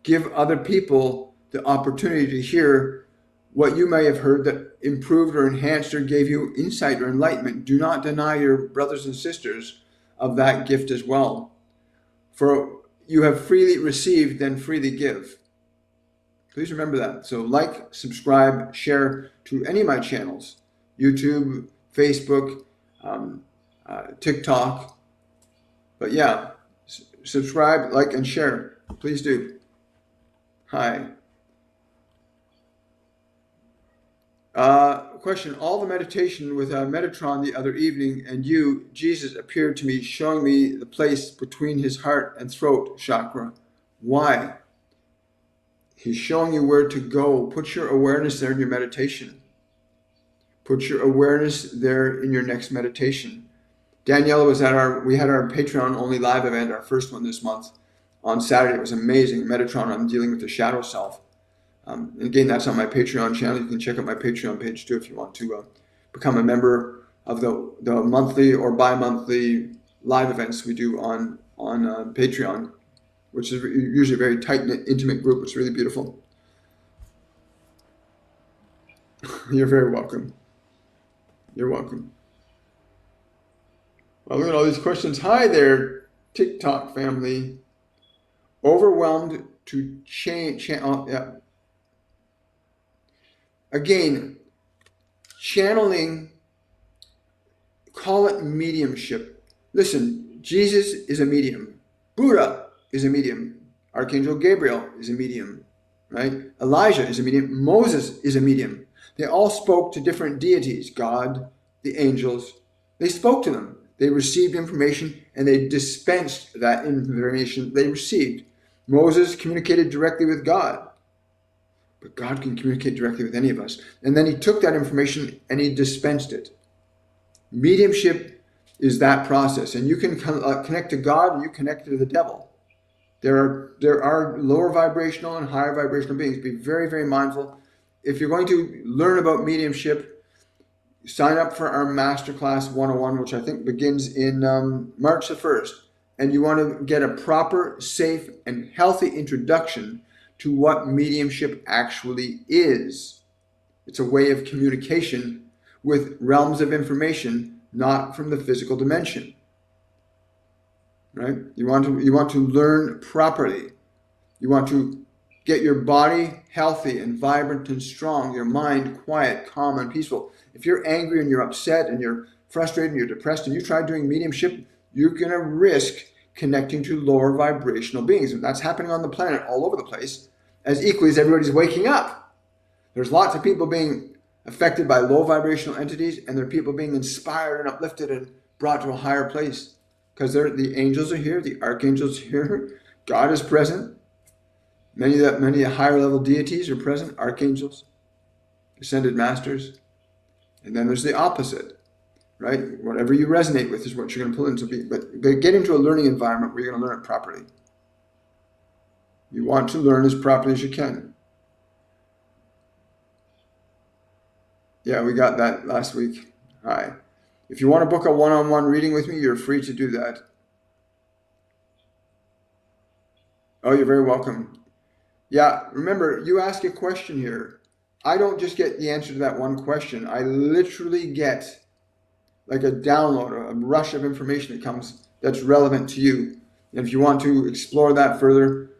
Give other people the opportunity to hear what you may have heard that improved or enhanced or gave you insight or enlightenment. Do not deny your brothers and sisters of that gift as well. For you have freely received, then freely give. Please remember that. So like, subscribe, share to any of my channels, YouTube, Facebook, TikTok. But yeah, subscribe, like, and share. Please do. Hi. Question. All the meditation with Metatron the other evening, and you, Jesus, appeared to me, showing me the place between his heart and throat chakra. Why? He's showing you where to go. Put your awareness there in your meditation. Put your awareness there in your next meditation. Daniela was we had our Patreon only live event, our first one this month on Saturday. It was amazing. Metatron on dealing with the shadow self. Again, that's on my Patreon channel. You can check out my Patreon page too if you want to become a member of the monthly or bi-monthly live events we do on Patreon, which is usually a very tight-knit, intimate group. It's really beautiful. You're very welcome. You're welcome. Well, look at all these questions. Hi there, TikTok family. Overwhelmed to change. Yeah. Again, channeling, call it mediumship. Listen, Jesus is a medium. Buddha is a medium. Archangel Gabriel is a medium, right? Elijah is a medium. Moses is a medium. They all spoke to different deities, God, the angels. They spoke to them. They received information and they dispensed that information they received. Moses communicated directly with God. But God can communicate directly with any of us. And then he took that information and he dispensed it. Mediumship is that process. And you can connect to God and you connect to the devil. There are lower vibrational and higher vibrational beings. Be very, very mindful. If you're going to learn about mediumship, sign up for our Masterclass 101, which I think begins in March the 1st. And you want to get a proper, safe, and healthy introduction to what mediumship actually is. It's a way of communication with realms of information, not from the physical dimension. Right? You want to learn properly. You want to get your body healthy and vibrant and strong, your mind quiet, calm, and peaceful. If you're angry and you're upset and you're frustrated and you're depressed and you try doing mediumship, you're going to risk connecting to lower vibrational beings. And that's happening on the planet all over the place. As equally as everybody's waking up. There's lots of people being affected by low vibrational entities, and there are people being inspired and uplifted and brought to a higher place. Because the angels are here, the archangels are here, God is present. Many of the higher level deities are present, archangels, ascended masters. And then there's the opposite, right? Whatever you resonate with is what you're going to pull into. But get into a learning environment where you're going to learn it properly. You want to learn as properly as you can. Yeah, we got that last week. Hi. If you want to book a one-on-one reading with me, you're free to do that. Oh, you're very welcome. Yeah, remember, you ask a question here. I don't just get the answer to that one question. I literally get like a download, a rush of information that comes that's relevant to you. And if you want to explore that further,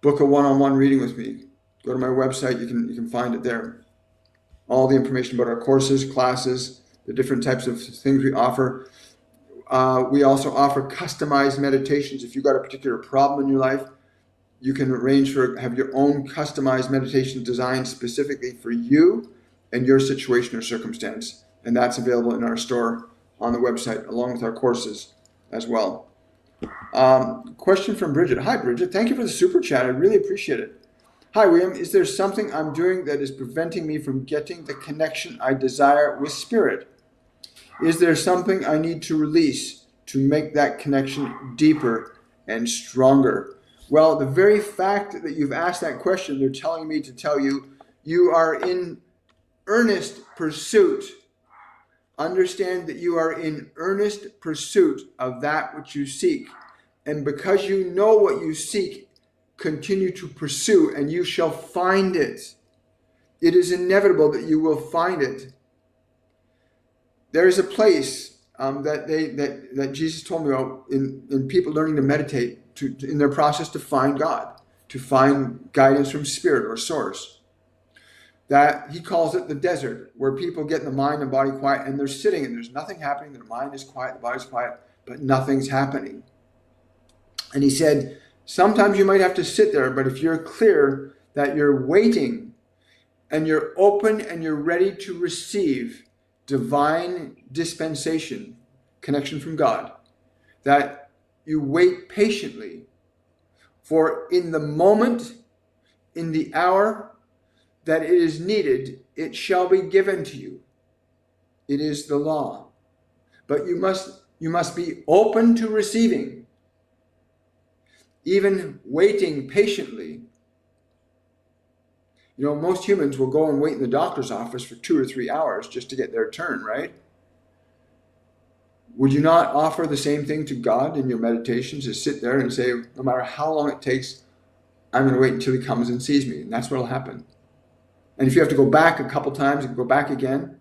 book a one-on-one reading with me. Go to my website. You can find it there. all the information about our courses, classes, the different types of things we offer. We also offer customized meditations. If you've got a particular problem in your life, you can arrange for have your own customized meditation designed specifically for you and your situation or circumstance. And that's available in our store on the website, along with our courses as well. Question from Bridget. Hi, Bridget. Thank you for the super chat. I really appreciate it. Hi, William. Is there something I'm doing that is preventing me from getting the connection I desire with Spirit? Is there something I need to release to make that connection deeper and stronger? Well, the very fact that you've asked that question, they're telling me to tell you, you are in earnest pursuit. Understand that you are in earnest pursuit of that which you seek. And because you know what you seek, continue to pursue, and you shall find it. It is inevitable that you will find it. There is a place that Jesus told me about in people learning to meditate, in their process to find God, to find guidance from Spirit or Source. That he calls it the desert, where people get the mind and body quiet, and they're sitting and there's nothing happening. Their mind is quiet, the body's quiet, but nothing's happening. And he said, sometimes you might have to sit there, but if you're clear that you're waiting and you're open and you're ready to receive divine dispensation, connection from God, that you wait patiently, for in the moment, in the hour that it is needed, it shall be given to you. It is the law. But you must be open to receiving, even waiting patiently. You know, most humans will go and wait in the doctor's office for 2 or 3 hours just to get their turn, right? Would you not offer the same thing to God in your meditations, to sit there and say, no matter how long it takes, I'm going to wait until he comes and sees me. And that's what will happen. And if you have to go back a couple times and go back again,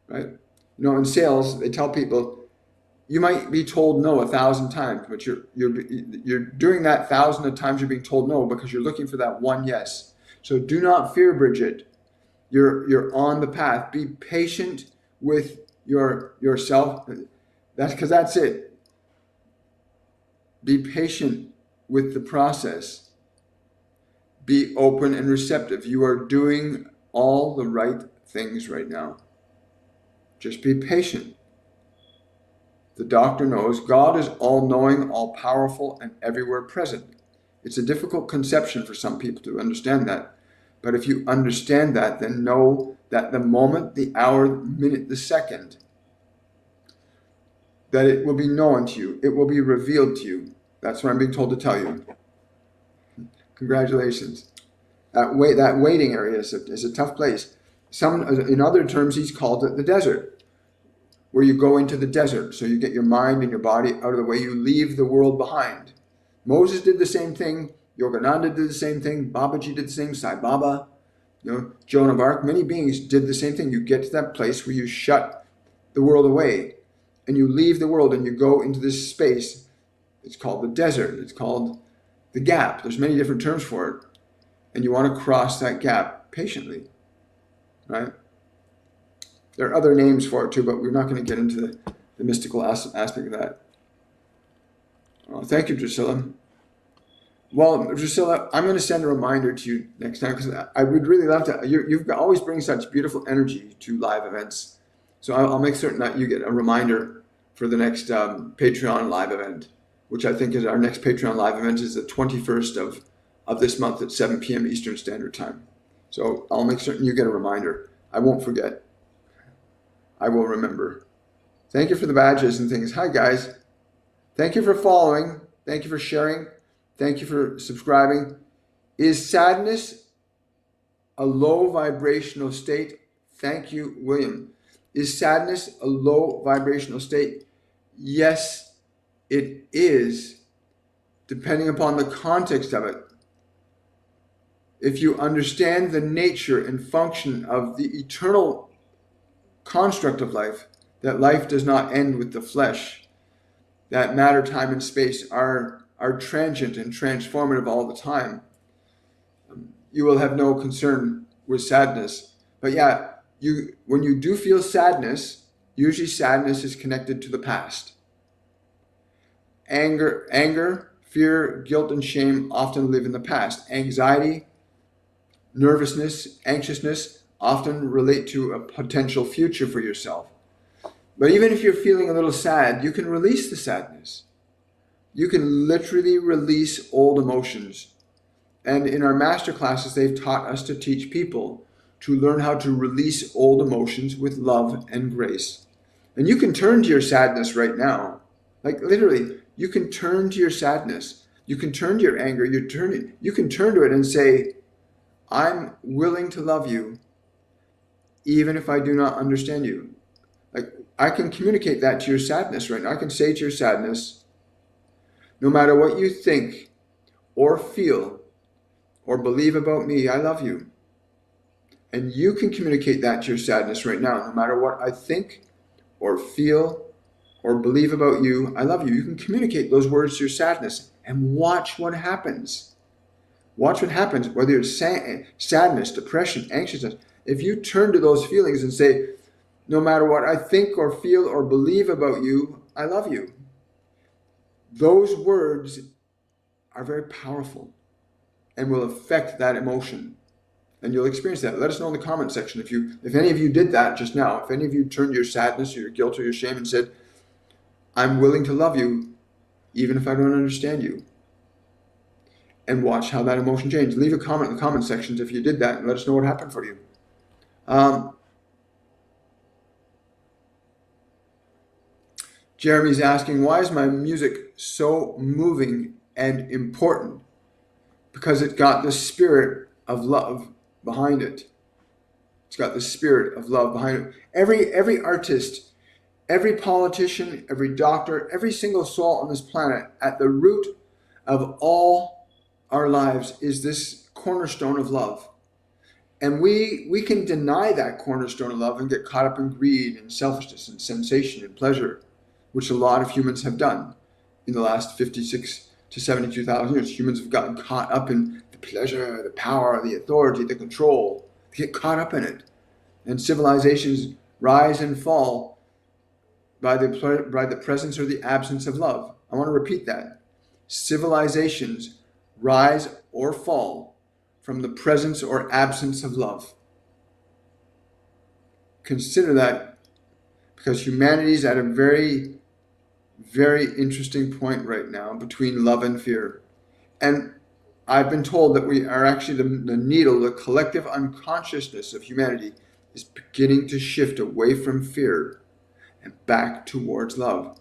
right? You know, in sales, they tell people, you might be told no 1,000 times, but you're doing that 1,000 of times you're being told no because you're looking for that one yes. So do not fear, Bridget. You're on the path. Be patient with yourself. That's it. Be patient with the process. Be open and receptive. You are doing all the right things right now. Just be patient. The doctor knows God is all-knowing, all-powerful, and everywhere present. It's a difficult conception for some people to understand that. But if you understand that, then know that the moment, the hour, the minute, the second, that it will be known to you. It will be revealed to you. That's what I'm being told to tell you. Congratulations. That waiting area is a tough place. In other terms, he's called it the desert, where you go into the desert. So you get your mind and your body out of the way. You leave the world behind. Moses did the same thing. Yogananda did the same thing. Babaji did the same. Sai Baba, Joan of Arc. Many beings did the same thing. You get to that place where you shut the world away, and you leave the world and you go into this space. It's called the desert. It's called the gap. There's many different terms for it. And you want to cross that gap patiently, right? There are other names for it too, but we're not going to get into the mystical aspect of that. Oh, thank you, Drusilla. Well, Drusilla, I'm going to send a reminder to you next time, because I would really love to. You've always bring such beautiful energy to live events. So I'll make certain that you get a reminder for the next Patreon live event, which I think is our next Patreon live event is the 21st of this month at 7 p.m. Eastern Standard Time. So I'll make certain you get a reminder. I won't forget. I will remember. Thank you for the badges and things. Hi, guys. Thank you for following. Thank you for sharing. Thank you for subscribing. Is sadness a low vibrational state? Thank you, William. Is sadness a low vibrational state? Yes, it is, depending upon the context of it. If you understand the nature and function of the eternal construct of life, that life does not end with the flesh, that matter, time, and space are transient and transformative all the time, you will have no concern with sadness. But yeah, when you do feel sadness, usually sadness is connected to the past. Anger, fear, guilt, and shame often live in the past. Anxiety, nervousness, anxiousness often relate to a potential future for yourself. But even if you're feeling a little sad, you can release the sadness. You can literally release old emotions. And in our master classes, they've taught us to teach people to learn how to release old emotions with love and grace. And you can turn to your sadness right now. Like literally, you can turn to your sadness. You can turn to your anger. You can turn to it and say, I'm willing to love you, even if I do not understand you. Like I can communicate that to your sadness right now. I can say to your sadness, no matter what you think or feel or believe about me, I love you. And you can communicate that to your sadness right now. No matter what I think or feel or believe about you, I love you. You can communicate those words to your sadness and watch what happens. Watch what happens, whether it's sadness, depression, anxiousness. If you turn to those feelings and say, no matter what I think or feel or believe about you, I love you. Those words are very powerful and will affect that emotion. And you'll experience that. Let us know in the comment section if any of you did that just now. If any of you turned your sadness or your guilt or your shame and said, I'm willing to love you, even if I don't understand you. And watch how that emotion changes. Leave a comment in the comment sections if you did that and let us know what happened for you. Jeremy's asking, why is my music so moving and important? Because it got the spirit of love behind it. It's got the spirit of love behind it. Every artist, every politician, every doctor, every single soul on this planet, at the root of all our lives is this cornerstone of love. And we can deny that cornerstone of love and get caught up in greed and selfishness and sensation and pleasure, which a lot of humans have done in the last 56 to 72,000 years. Humans have gotten caught up in the pleasure, the power, the authority, the control. They get caught up in it. And civilizations rise and fall by the presence or the absence of love. I want to repeat that. Civilizations rise or fall from the presence or absence of love. Consider that, because humanity is at a very, very interesting point right now between love and fear. And I've been told that we are actually the needle, the collective unconsciousness of humanity is beginning to shift away from fear and back towards love.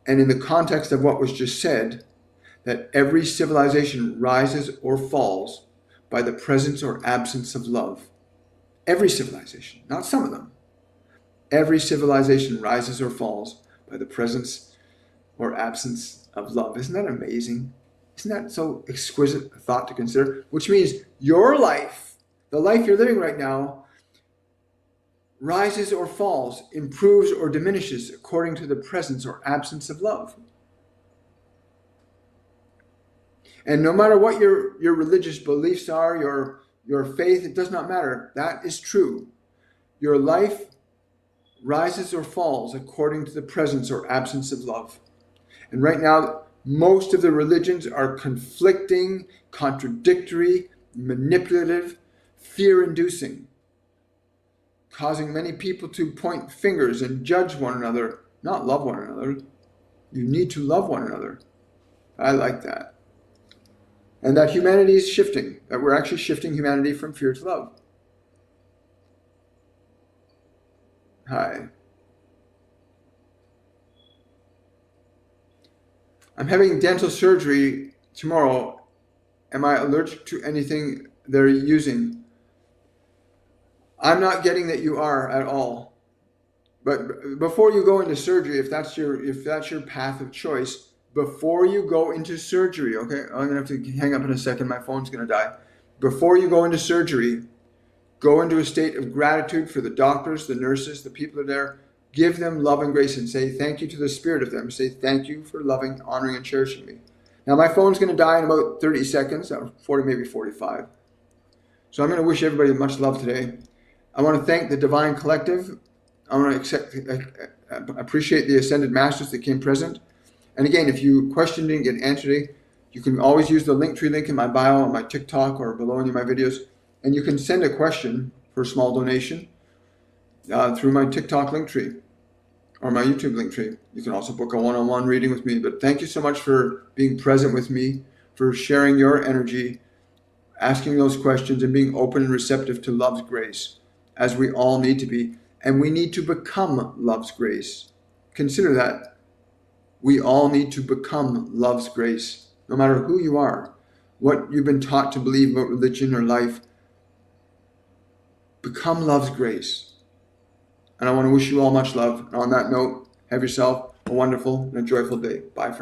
And in the context of what was just said, that every civilization rises or falls by the presence or absence of love. Every civilization, not some of them. Every civilization rises or falls by the presence or absence of love. Isn't that amazing? Isn't that so exquisite a thought to consider? Which means your life, the life you're living right now, rises or falls, improves or diminishes according to the presence or absence of love. And no matter what your religious beliefs are, your faith, it does not matter. That is true. Your life rises or falls according to the presence or absence of love. And right now, most of the religions are conflicting, contradictory, manipulative, fear-inducing, causing many people to point fingers and judge one another, not love one another. You need to love one another. I like that. And that humanity is shifting, that we're actually shifting humanity from fear to love. Hi. I'm having dental surgery tomorrow. Am I allergic to anything they're using? I'm not getting that you are at all. But before you go into surgery, if that's your path of choice, before you go into surgery, okay? I'm going to have to hang up in a second. My phone's going to die. Before you go into surgery, go into a state of gratitude for the doctors, the nurses, the people that are there. Give them love and grace and say thank you to the spirit of them. Say thank you for loving, honoring, and cherishing me. Now, my phone's going to die in about 30 seconds, 40, maybe 45. So I'm going to wish everybody much love today. I want to thank the Divine Collective. I want to appreciate the Ascended Masters that came present. And again, if you question didn't get answered today, you can always use the Linktree link in my bio on my TikTok or below in my videos. And you can send a question for a small donation through my TikTok Linktree or my YouTube Linktree. You can also book a one-on-one reading with me. But thank you so much for being present with me, for sharing your energy, asking those questions, and being open and receptive to love's grace, as we all need to be. And we need to become love's grace. Consider that. We all need to become love's grace, no matter who you are, what you've been taught to believe about religion or life. Become love's grace. And I want to wish you all much love. And on that note, have yourself a wonderful and a joyful day. Bye for now.